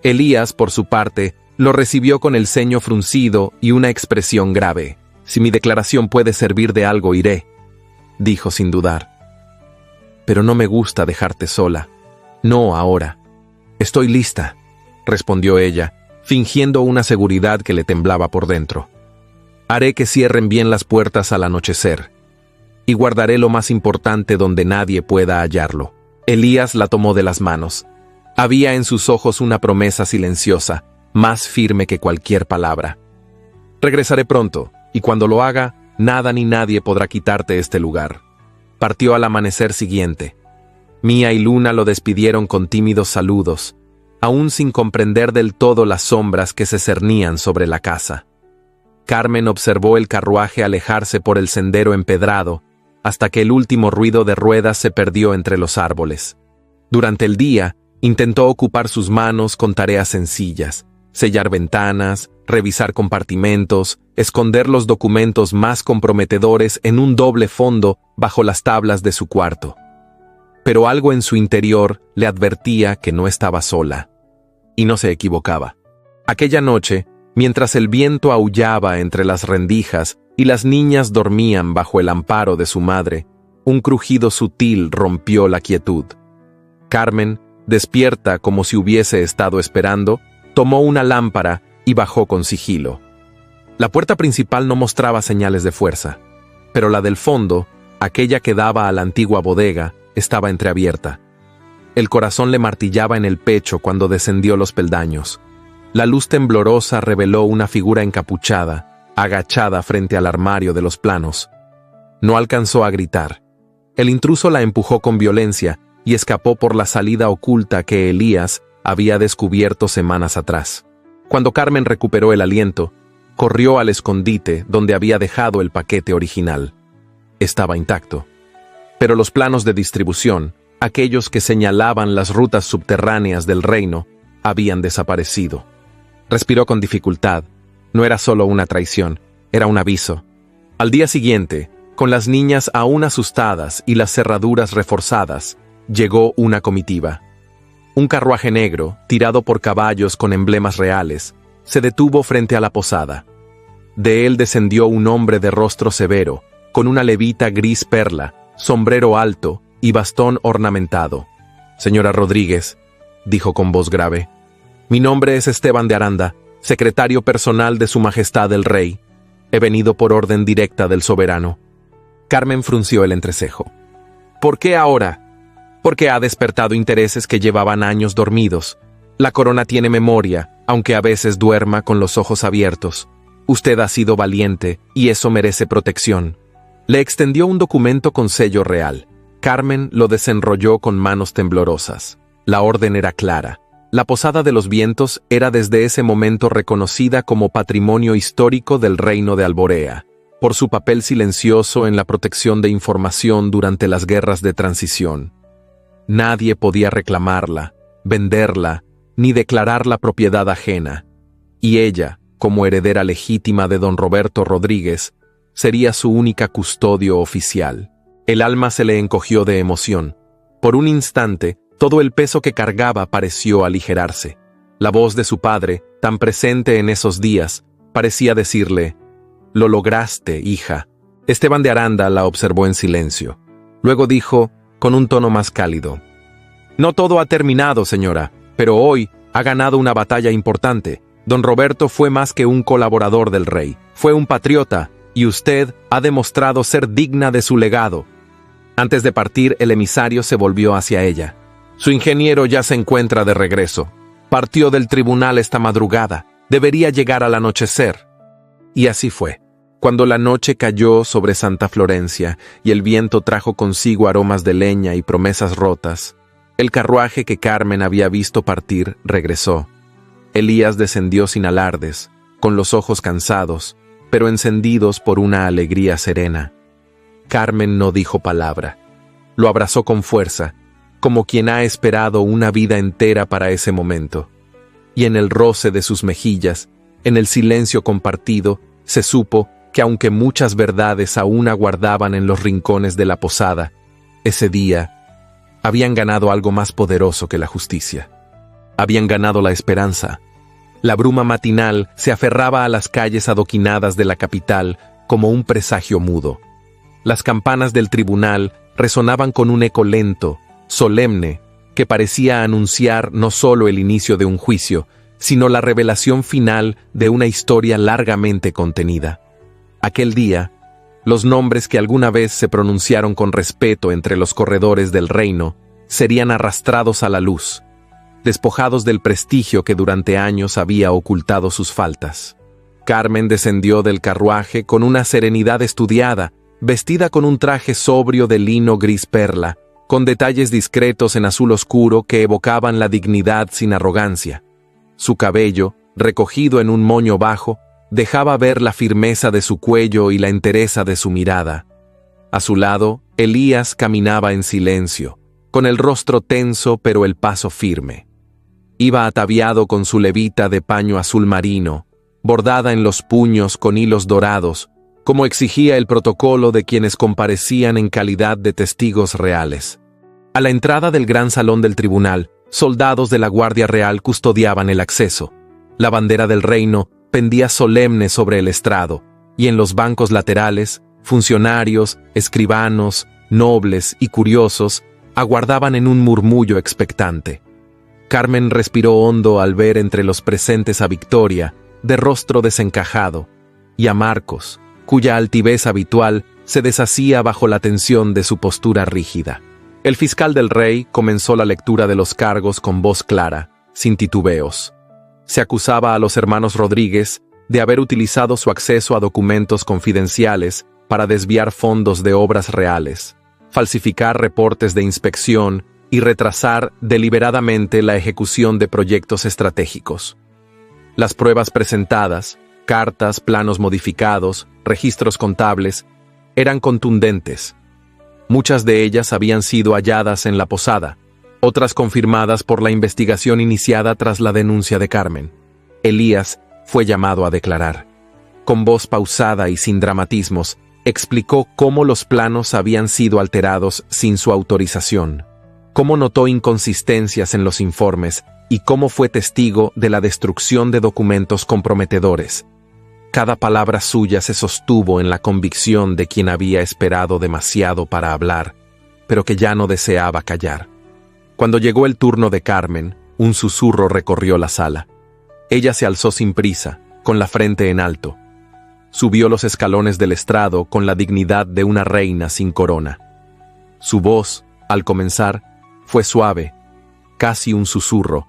Speaker 1: Elías, por su parte, lo recibió con el ceño fruncido y una expresión grave. «Si mi declaración puede servir de algo, iré», dijo sin dudar. «Pero no me gusta dejarte sola. No ahora». «Estoy lista», respondió ella, fingiendo una seguridad que le temblaba por dentro. «Haré que cierren bien las puertas al anochecer, y guardaré lo más importante donde nadie pueda hallarlo». Elías la tomó de las manos. Había en sus ojos una promesa silenciosa, más firme que cualquier palabra. «Regresaré pronto, y cuando lo haga, nada ni nadie podrá quitarte este lugar». Partió al amanecer siguiente. Mía y Luna lo despidieron con tímidos saludos, aún sin comprender del todo las sombras que se cernían sobre la casa. Carmen observó el carruaje alejarse por el sendero empedrado, hasta que el último ruido de ruedas se perdió entre los árboles. Durante el día, intentó ocupar sus manos con tareas sencillas: sellar ventanas, revisar compartimentos, esconder los documentos más comprometedores en un doble fondo bajo las tablas de su cuarto. Pero algo en su interior le advertía que no estaba sola. Y no se equivocaba. Aquella noche, mientras el viento aullaba entre las rendijas y las niñas dormían bajo el amparo de su madre, un crujido sutil rompió la quietud. Carmen, despierta como si hubiese estado esperando, tomó una lámpara y bajó con sigilo. La puerta principal no mostraba señales de fuerza, pero la del fondo, aquella que daba a la antigua bodega, estaba entreabierta. El corazón le martillaba en el pecho cuando descendió los peldaños. La luz temblorosa reveló una figura encapuchada, agachada frente al armario de los planos. No alcanzó a gritar. El intruso la empujó con violencia y escapó por la salida oculta que Elías había descubierto semanas atrás. Cuando Carmen recuperó el aliento, corrió al escondite donde había dejado el paquete original. Estaba intacto. Pero los planos de distribución, aquellos que señalaban las rutas subterráneas del reino, habían desaparecido. Respiró con dificultad. No era solo una traición, era un aviso. Al día siguiente, con las niñas aún asustadas y las cerraduras reforzadas, llegó una comitiva. Un carruaje negro, tirado por caballos con emblemas reales, se detuvo frente a la posada. De él descendió un hombre de rostro severo, con una levita gris perla, sombrero alto y bastón ornamentado. «Señora Rodríguez», dijo con voz grave, «mi nombre es Esteban de Aranda, secretario personal de Su Majestad el Rey. He venido por orden directa del soberano». Carmen frunció el entrecejo. «¿Por qué ahora?» «Porque ha despertado intereses que llevaban años dormidos. La corona tiene memoria, aunque a veces duerma con los ojos abiertos. Usted ha sido valiente, y eso merece protección». Le extendió un documento con sello real. Carmen lo desenrolló con manos temblorosas. La orden era clara. La Posada de los Vientos era desde ese momento reconocida como patrimonio histórico del Reino de Alborea, por su papel silencioso en la protección de información durante las guerras de transición. Nadie podía reclamarla, venderla, ni declararla propiedad ajena. Y ella, como heredera legítima de don Roberto Rodríguez, sería su única custodio oficial. El alma se le encogió de emoción. Por un instante, todo el peso que cargaba pareció aligerarse. La voz de su padre, tan presente en esos días, parecía decirle: «Lo lograste, hija». Esteban de Aranda la observó en silencio. Luego dijo, con un tono más cálido: «No todo ha terminado, señora, pero hoy ha ganado una batalla importante. Don Roberto fue más que un colaborador del rey, fue un patriota, y usted ha demostrado ser digna de su legado». Antes de partir, el emisario se volvió hacia ella. «Su ingeniero ya se encuentra de regreso. Partió del tribunal esta madrugada. Debería llegar al anochecer». Y así fue. Cuando la noche cayó sobre Santa Florencia y el viento trajo consigo aromas de leña y promesas rotas, el carruaje que Carmen había visto partir regresó. Elías descendió sin alardes, con los ojos cansados, pero encendidos por una alegría serena. Carmen no dijo palabra. Lo abrazó con fuerza, como quien ha esperado una vida entera para ese momento. Y en el roce de sus mejillas, en el silencio compartido, se supo que aunque muchas verdades aún aguardaban en los rincones de la posada, ese día habían ganado algo más poderoso que la justicia. Habían ganado la esperanza. La bruma matinal se aferraba a las calles adoquinadas de la capital como un presagio mudo. Las campanas del tribunal resonaban con un eco lento, solemne, que parecía anunciar no solo el inicio de un juicio, sino la revelación final de una historia largamente contenida. Aquel día, los nombres que alguna vez se pronunciaron con respeto entre los corredores del reino serían arrastrados a la luz, despojados del prestigio que durante años había ocultado sus faltas. Carmen descendió del carruaje con una serenidad estudiada, vestida con un traje sobrio de lino gris perla, con detalles discretos en azul oscuro que evocaban la dignidad sin arrogancia. Su cabello, recogido en un moño bajo, dejaba ver la firmeza de su cuello y la entereza de su mirada. A su lado, Elías caminaba en silencio, con el rostro tenso pero el paso firme. Iba ataviado con su levita de paño azul marino, bordada en los puños con hilos dorados, como exigía el protocolo de quienes comparecían en calidad de testigos reales. A la entrada del gran salón del tribunal, soldados de la Guardia Real custodiaban el acceso. La bandera del reino pendía solemne sobre el estrado, y en los bancos laterales, funcionarios, escribanos, nobles y curiosos aguardaban en un murmullo expectante. Carmen respiró hondo al ver entre los presentes a Victoria, de rostro desencajado, y a Marcos, cuya altivez habitual se deshacía bajo la tensión de su postura rígida. El fiscal del rey comenzó la lectura de los cargos con voz clara, sin titubeos. Se acusaba a los hermanos Rodríguez de haber utilizado su acceso a documentos confidenciales para desviar fondos de obras reales, falsificar reportes de inspección y retrasar deliberadamente la ejecución de proyectos estratégicos. Las pruebas presentadas, cartas, planos modificados, registros contables, eran contundentes. Muchas de ellas habían sido halladas en la posada, otras confirmadas por la investigación iniciada tras la denuncia de Carmen. Elías fue llamado a declarar. Con voz pausada y sin dramatismos, explicó cómo los planos habían sido alterados sin su autorización, cómo notó inconsistencias en los informes y cómo fue testigo de la destrucción de documentos comprometedores. Cada palabra suya se sostuvo en la convicción de quien había esperado demasiado para hablar, pero que ya no deseaba callar. Cuando llegó el turno de Carmen, un susurro recorrió la sala. Ella se alzó sin prisa, con la frente en alto. Subió los escalones del estrado con la dignidad de una reina sin corona. Su voz, al comenzar, fue suave, casi un susurro,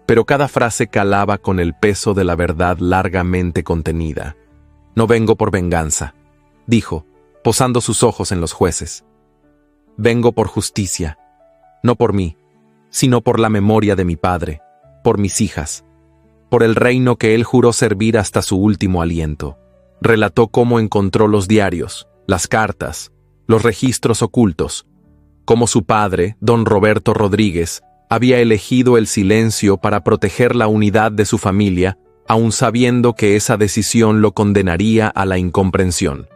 Speaker 1: pero cada frase calaba con el peso de la verdad largamente contenida. «No vengo por venganza», dijo, posando sus ojos en los jueces. «Vengo por justicia, no por mí, sino por la memoria de mi padre, por mis hijas, por el reino que él juró servir hasta su último aliento». Relató cómo encontró los diarios, las cartas, los registros ocultos, cómo su padre, don Roberto Rodríguez, había elegido el silencio para proteger la unidad de su familia, aun sabiendo que esa decisión lo condenaría a la incomprensión.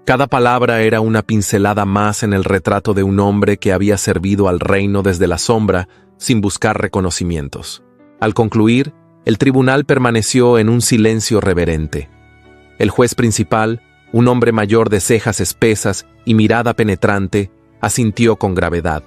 Speaker 1: Cada palabra era una pincelada más en el retrato de un hombre que había servido al reino desde la sombra, sin buscar reconocimientos. Al concluir, el tribunal permaneció en un silencio reverente. El juez principal, un hombre mayor de cejas espesas y mirada penetrante, asintió con gravedad.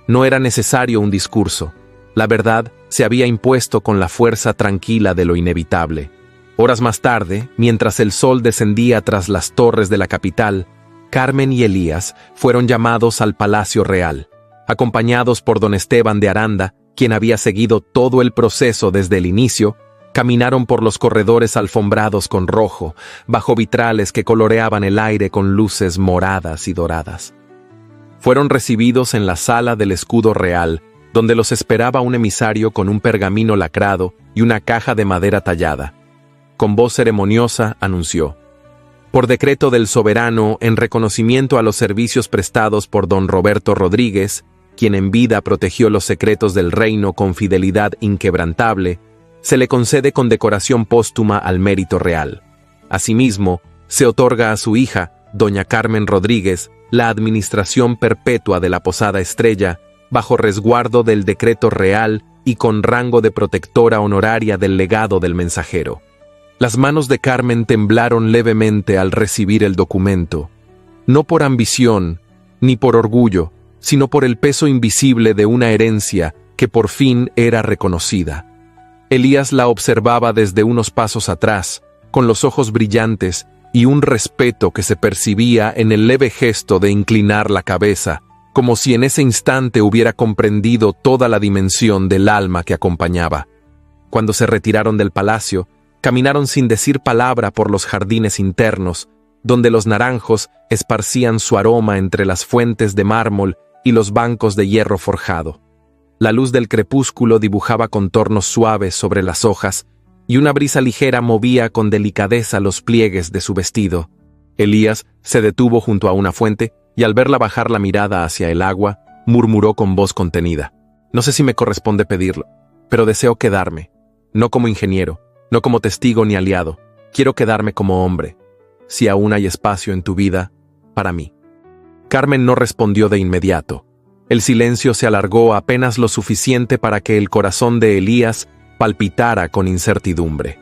Speaker 1: No era necesario un discurso. La verdad se había impuesto con la fuerza tranquila de lo inevitable. Horas más tarde, mientras el sol descendía tras las torres de la capital, Carmen y Elías fueron llamados al Palacio Real, acompañados por don Esteban de Aranda, quien había seguido todo el proceso desde el inicio. Caminaron por los corredores alfombrados con rojo, bajo vitrales que coloreaban el aire con luces moradas y doradas. Fueron recibidos en la sala del escudo real, donde los esperaba un emisario con un pergamino lacrado y una caja de madera tallada. Con voz ceremoniosa anunció: «Por decreto del soberano, en reconocimiento a los servicios prestados por don Roberto Rodríguez, quien en vida protegió los secretos del reino con fidelidad inquebrantable, se le concede condecoración póstuma al mérito real. Asimismo, se otorga a su hija, doña Carmen Rodríguez, la administración perpetua de la Posada Estrella, bajo resguardo del decreto real y con rango de protectora honoraria del legado del mensajero. Las manos de Carmen temblaron levemente al recibir el documento, no por ambición ni por orgullo, sino por el peso invisible de una herencia que por fin era reconocida. Elías la observaba desde unos pasos atrás, con los ojos brillantes y un respeto que se percibía en el leve gesto de inclinar la cabeza, como si en ese instante hubiera comprendido toda la dimensión del alma que acompañaba. Cuando se retiraron del palacio, caminaron sin decir palabra por los jardines internos, donde los naranjos esparcían su aroma entre las fuentes de mármol y los bancos de hierro forjado. La luz del crepúsculo dibujaba contornos suaves sobre las hojas, y una brisa ligera movía con delicadeza los pliegues de su vestido. Elías se detuvo junto a una fuente y al verla bajar la mirada hacia el agua, murmuró con voz contenida: «No sé si me corresponde pedirlo, pero deseo quedarme, no como ingeniero, no como testigo ni aliado. Quiero quedarme como hombre, si aún hay espacio en tu vida para mí». Carmen no respondió de inmediato. El silencio se alargó apenas lo suficiente para que el corazón de Elías palpitara con incertidumbre.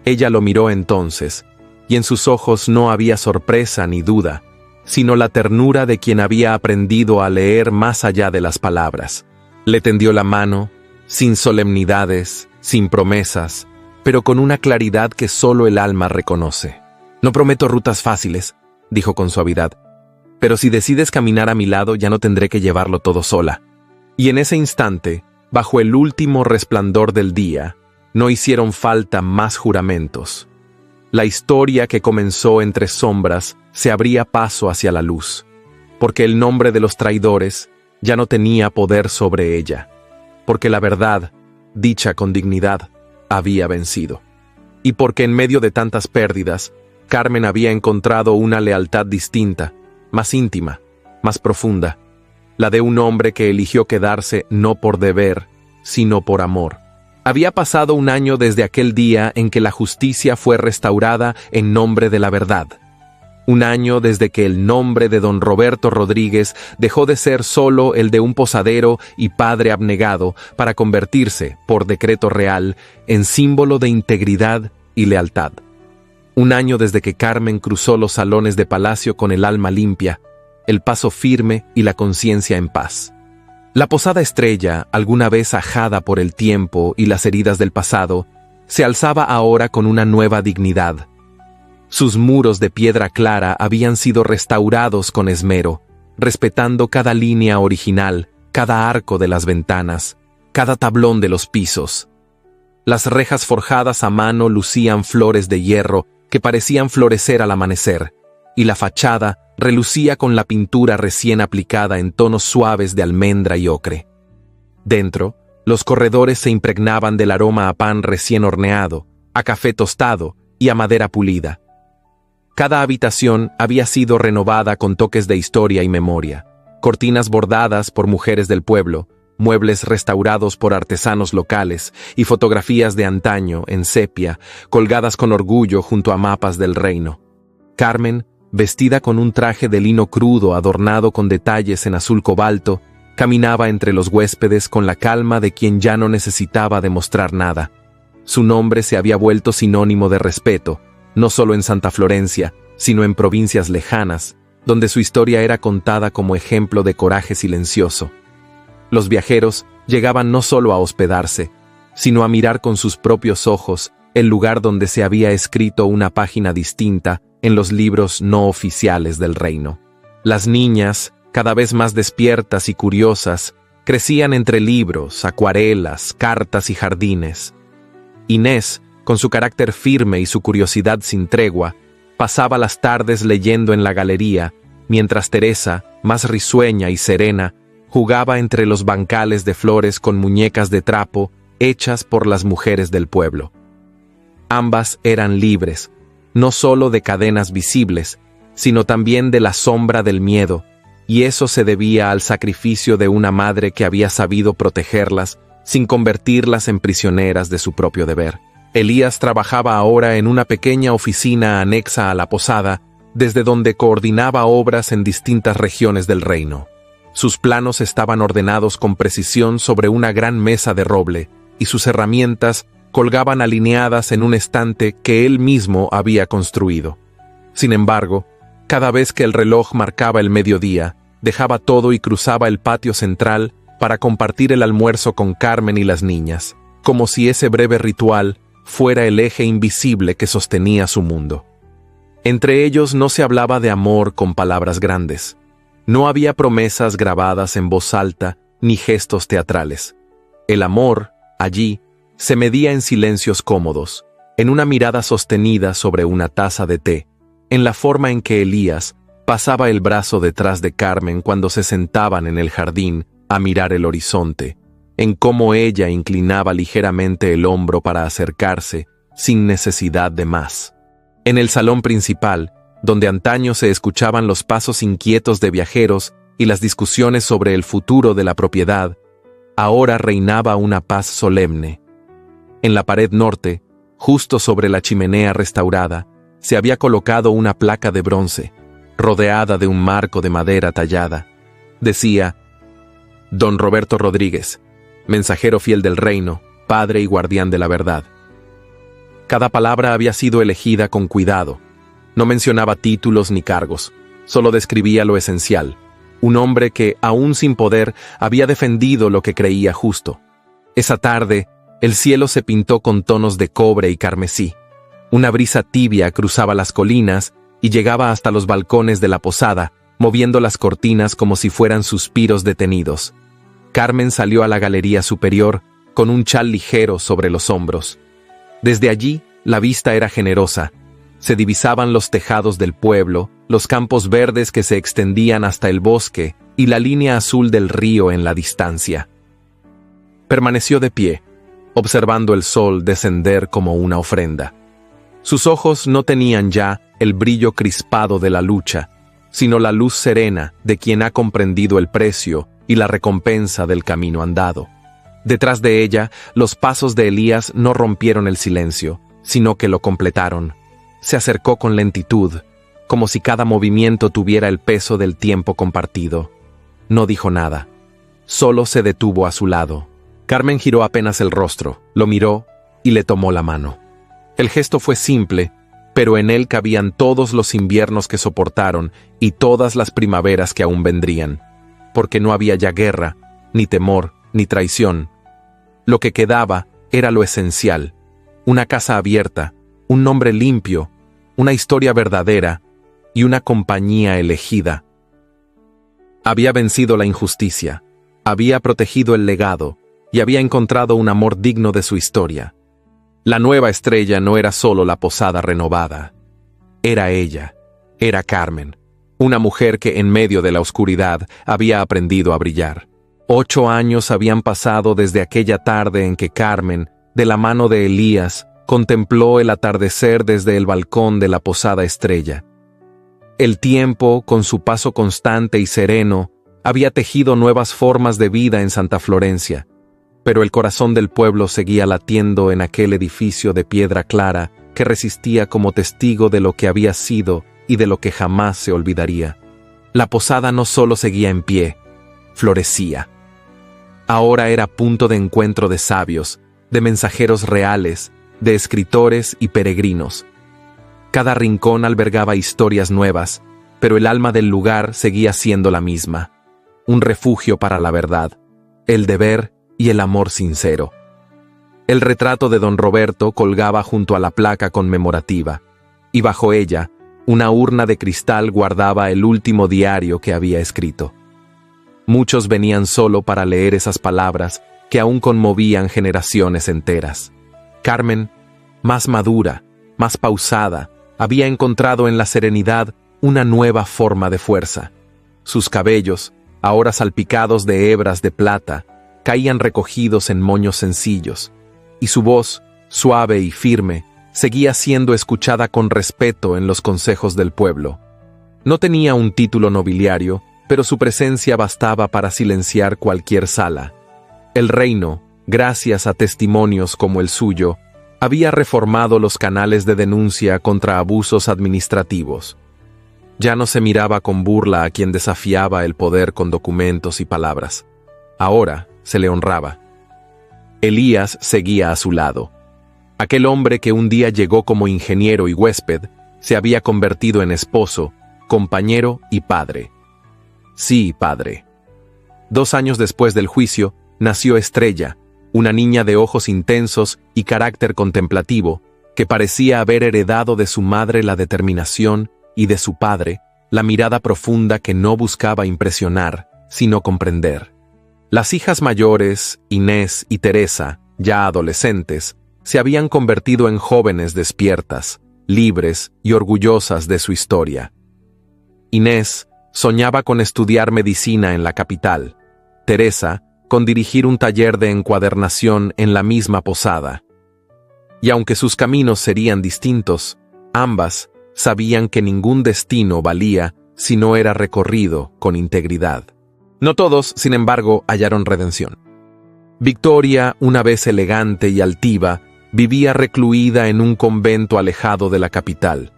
Speaker 1: Ella lo miró entonces, y en sus ojos no había sorpresa ni duda, sino la ternura de quien había aprendido a leer más allá de las palabras. Le tendió la mano, sin solemnidades, sin promesas, pero con una claridad que solo el alma reconoce. «No prometo rutas fáciles», dijo con suavidad, «pero si decides caminar a mi lado ya no tendré que llevarlo todo sola». Y en ese instante, bajo el último resplandor del día, no hicieron falta más juramentos. La historia que comenzó entre sombras se abría paso hacia la luz, porque el nombre de los traidores ya no tenía poder sobre ella, porque la verdad, dicha con dignidad, había vencido. Y porque en medio de tantas pérdidas, Carmen había encontrado una lealtad distinta, más íntima, más profunda, la de un hombre que eligió quedarse no por deber, sino por amor. Había pasado un año desde aquel día en que la justicia fue restaurada en nombre de la verdad. Un año desde que el nombre de don Roberto Rodríguez dejó de ser solo el de un posadero y padre abnegado para convertirse, por decreto real, en símbolo de integridad y lealtad. Un año desde que Carmen cruzó los salones de palacio con el alma limpia, el paso firme y la conciencia en paz. La posada Estrella, alguna vez ajada por el tiempo y las heridas del pasado, se alzaba ahora con una nueva dignidad. Sus muros de piedra clara habían sido restaurados con esmero, respetando cada línea original, cada arco de las ventanas, cada tablón de los pisos. Las rejas forjadas a mano lucían flores de hierro que parecían florecer al amanecer, y la fachada relucía con la pintura recién aplicada en tonos suaves de almendra y ocre. Dentro, los corredores se impregnaban del aroma a pan recién horneado, a café tostado y a madera pulida. Cada habitación había sido renovada con toques de historia y memoria, cortinas bordadas por mujeres del pueblo, muebles restaurados por artesanos locales y fotografías de antaño, en sepia, colgadas con orgullo junto a mapas del reino. Carmen, vestida con un traje de lino crudo adornado con detalles en azul cobalto, caminaba entre los huéspedes con la calma de quien ya no necesitaba demostrar nada. Su nombre se había vuelto sinónimo de respeto, no solo en Santa Florencia, sino en provincias lejanas, donde su historia era contada como ejemplo de coraje silencioso. Los viajeros llegaban no solo a hospedarse, sino a mirar con sus propios ojos el lugar donde se había escrito una página distinta en los libros no oficiales del reino. Las niñas, cada vez más despiertas y curiosas, crecían entre libros, acuarelas, cartas y jardines. Inés, con su carácter firme y su curiosidad sin tregua, pasaba las tardes leyendo en la galería, mientras Teresa, más risueña y serena, jugaba entre los bancales de flores con muñecas de trapo hechas por las mujeres del pueblo. Ambas eran libres, no solo de cadenas visibles, sino también de la sombra del miedo, y eso se debía al sacrificio de una madre que había sabido protegerlas sin convertirlas en prisioneras de su propio deber. Elías trabajaba ahora en una pequeña oficina anexa a la posada, desde donde coordinaba obras en distintas regiones del reino. Sus planos estaban ordenados con precisión sobre una gran mesa de roble, y sus herramientas colgaban alineadas en un estante que él mismo había construido. Sin embargo, cada vez que el reloj marcaba el mediodía, dejaba todo y cruzaba el patio central para compartir el almuerzo con Carmen y las niñas, como si ese breve ritual fuera el eje invisible que sostenía su mundo. Entre ellos no se hablaba de amor con palabras grandes. No había promesas grabadas en voz alta ni gestos teatrales. El amor, allí, se medía en silencios cómodos, en una mirada sostenida sobre una taza de té, en la forma en que Elías pasaba el brazo detrás de Carmen cuando se sentaban en el jardín a mirar el horizonte, en cómo ella inclinaba ligeramente el hombro para acercarse, sin necesidad de más. En el salón principal, donde antaño se escuchaban los pasos inquietos de viajeros y las discusiones sobre el futuro de la propiedad, ahora reinaba una paz solemne. En la pared norte, justo sobre la chimenea restaurada, se había colocado una placa de bronce, rodeada de un marco de madera tallada. Decía: Don Roberto Rodríguez, mensajero fiel del reino, padre y guardián de la verdad. Cada palabra había sido elegida con cuidado. No mencionaba títulos ni cargos, solo describía lo esencial. Un hombre que, aún sin poder, había defendido lo que creía justo. Esa tarde, el cielo se pintó con tonos de cobre y carmesí. Una brisa tibia cruzaba las colinas y llegaba hasta los balcones de la posada, moviendo las cortinas como si fueran suspiros detenidos. Carmen salió a la galería superior con un chal ligero sobre los hombros. Desde allí, la vista era generosa. Se divisaban los tejados del pueblo, los campos verdes que se extendían hasta el bosque y la línea azul del río en la distancia. Permaneció de pie, observando el sol descender como una ofrenda. Sus ojos no tenían ya el brillo crispado de la lucha, sino la luz serena de quien ha comprendido el precio y la recompensa del camino andado. Detrás de ella, los pasos de Elías no rompieron el silencio, sino que lo completaron. Se acercó con lentitud, como si cada movimiento tuviera el peso del tiempo compartido. No dijo nada, solo se detuvo a su lado. Carmen giró apenas el rostro, lo miró y le tomó la mano. El gesto fue simple, pero en él cabían todos los inviernos que soportaron y todas las primaveras que aún vendrían, porque no había ya guerra, ni temor, ni traición. Lo que quedaba era lo esencial: una casa abierta, un nombre limpio, una historia verdadera y una compañía elegida. Había vencido la injusticia, había protegido el legado y había encontrado un amor digno de su historia. La nueva estrella no era solo la posada renovada. Era ella, era Carmen, una mujer que en medio de la oscuridad había aprendido a brillar. 8 años habían pasado desde aquella tarde en que Carmen, de la mano de Elías, contempló el atardecer desde el balcón de la posada estrella. El tiempo, con su paso constante y sereno, había tejido nuevas formas de vida en Santa Florencia, pero el corazón del pueblo seguía latiendo en aquel edificio de piedra clara que resistía como testigo de lo que había sido y de lo que jamás se olvidaría. La posada no solo seguía en pie, florecía. Ahora era punto de encuentro de sabios, de mensajeros reales, de escritores y peregrinos. Cada rincón albergaba historias nuevas, pero el alma del lugar seguía siendo la misma: un refugio para la verdad, el deber y el amor sincero. El retrato de don Roberto colgaba junto a la placa conmemorativa, y bajo ella, una urna de cristal guardaba el último diario que había escrito. Muchos venían solo para leer esas palabras que aún conmovían generaciones enteras. Carmen, más madura, más pausada, había encontrado en la serenidad una nueva forma de fuerza. Sus cabellos, ahora salpicados de hebras de plata, caían recogidos en moños sencillos, y su voz, suave y firme, seguía siendo escuchada con respeto en los consejos del pueblo. No tenía un título nobiliario, pero su presencia bastaba para silenciar cualquier sala. El reino, gracias a testimonios como el suyo, había reformado los canales de denuncia contra abusos administrativos. Ya no se miraba con burla a quien desafiaba el poder con documentos y palabras. Ahora se le honraba. Elías seguía a su lado. Aquel hombre que un día llegó como ingeniero y huésped, se había convertido en esposo, compañero y padre. Sí, padre. 2 años después del juicio, nació Estrella, una niña de ojos intensos y carácter contemplativo, que parecía haber heredado de su madre la determinación y de su padre la mirada profunda que no buscaba impresionar, sino comprender. Las hijas mayores, Inés y Teresa, ya adolescentes, se habían convertido en jóvenes despiertas, libres y orgullosas de su historia. Inés soñaba con estudiar medicina en la capital, Teresa con dirigir un taller de encuadernación en la misma posada. Y aunque sus caminos serían distintos, ambas sabían que ningún destino valía si no era recorrido con integridad. No todos, sin embargo, hallaron redención. Victoria, una vez elegante y altiva, vivía recluida en un convento alejado de la capital.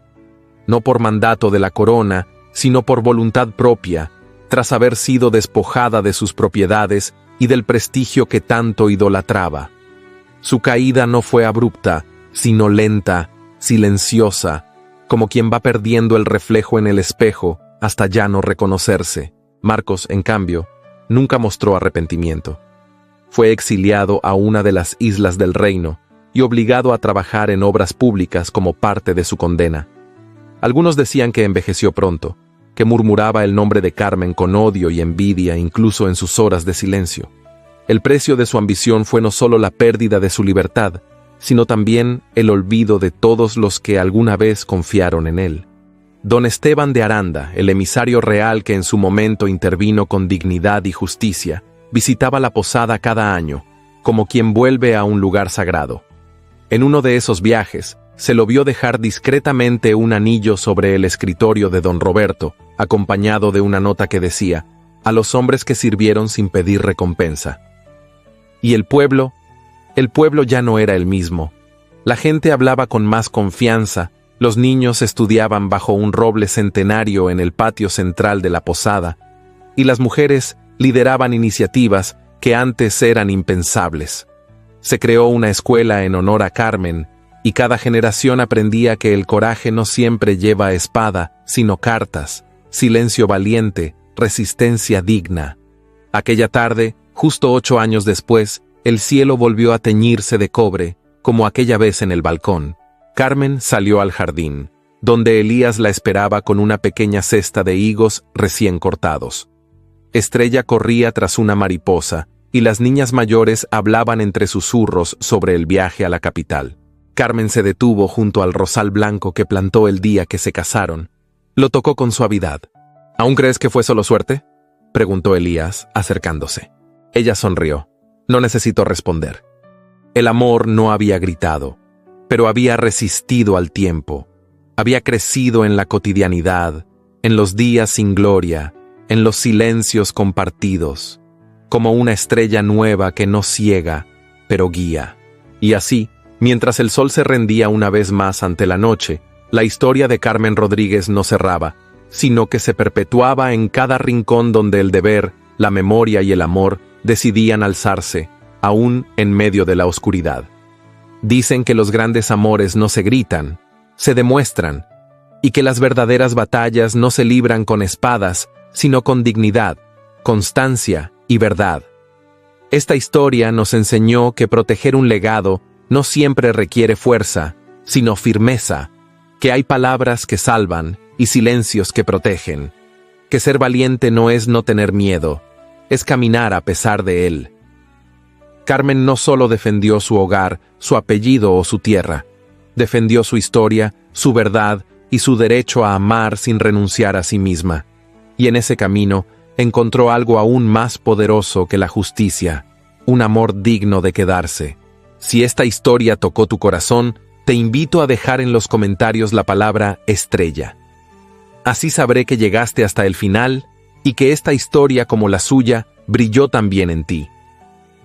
Speaker 1: No por mandato de la corona, sino por voluntad propia, tras haber sido despojada de sus propiedades y del prestigio que tanto idolatraba. Su caída no fue abrupta, sino lenta, silenciosa, como quien va perdiendo el reflejo en el espejo hasta ya no reconocerse. Marcos, en cambio, nunca mostró arrepentimiento. Fue exiliado a una de las islas del reino y obligado a trabajar en obras públicas como parte de su condena. Algunos decían que envejeció pronto, que murmuraba el nombre de Carmen con odio y envidia incluso en sus horas de silencio. El precio de su ambición fue no solo la pérdida de su libertad, sino también el olvido de todos los que alguna vez confiaron en él. Don Esteban de Aranda, el emisario real que en su momento intervino con dignidad y justicia, visitaba la posada cada año, como quien vuelve a un lugar sagrado. En uno de esos viajes, se lo vio dejar discretamente un anillo sobre el escritorio de don Roberto, acompañado de una nota que decía: «A los hombres que sirvieron sin pedir recompensa». Y el pueblo ya no era el mismo. La gente hablaba con más confianza, los niños estudiaban bajo un roble centenario en el patio central de la posada, y las mujeres lideraban iniciativas que antes eran impensables. Se creó una escuela en honor a Carmen, y cada generación aprendía que el coraje no siempre lleva espada, sino cartas, silencio valiente, resistencia digna. Aquella tarde, justo 8 años después, el cielo volvió a teñirse de cobre, como aquella vez en el balcón. Carmen salió al jardín, donde Elías la esperaba con una pequeña cesta de higos recién cortados. Estrella corría tras una mariposa, y las niñas mayores hablaban entre susurros sobre el viaje a la capital. Carmen se detuvo junto al rosal blanco que plantó el día que se casaron. Lo tocó con suavidad. «¿Aún crees que fue solo suerte?», preguntó Elías, acercándose. Ella sonrió. No necesitó responder. El amor no había gritado, pero había resistido al tiempo. Había crecido en la cotidianidad, en los días sin gloria, en los silencios compartidos, como una estrella nueva que no ciega, pero guía. Y así, mientras el sol se rendía una vez más ante la noche, la historia de Carmen Rodríguez no cerraba, sino que se perpetuaba en cada rincón donde el deber, la memoria y el amor decidían alzarse, aún en medio de la oscuridad. Dicen que los grandes amores no se gritan, se demuestran, y que las verdaderas batallas no se libran con espadas, sino con dignidad, constancia y verdad. Esta historia nos enseñó que proteger un legado no siempre requiere fuerza, sino firmeza, que hay palabras que salvan y silencios que protegen, que ser valiente no es no tener miedo, es caminar a pesar de él. Carmen no solo defendió su hogar, su apellido o su tierra, defendió su historia, su verdad y su derecho a amar sin renunciar a sí misma. Y en ese camino encontró algo aún más poderoso que la justicia, un amor digno de quedarse. Si esta historia tocó tu corazón, te invito a dejar en los comentarios la palabra estrella. Así sabré que llegaste hasta el final y que esta historia, como la suya, brilló también en ti.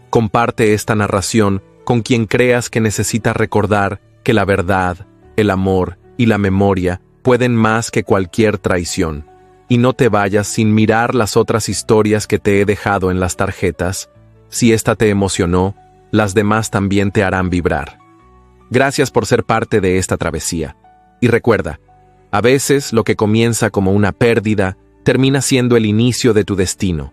Speaker 1: Comparte esta narración con quien creas que necesita recordar que la verdad, el amor y la memoria pueden más que cualquier traición. Y no te vayas sin mirar las otras historias que te he dejado en las tarjetas. Si esta te emocionó, las demás también te harán vibrar. Gracias por ser parte de esta travesía. Y recuerda, a veces lo que comienza como una pérdida termina siendo el inicio de tu destino.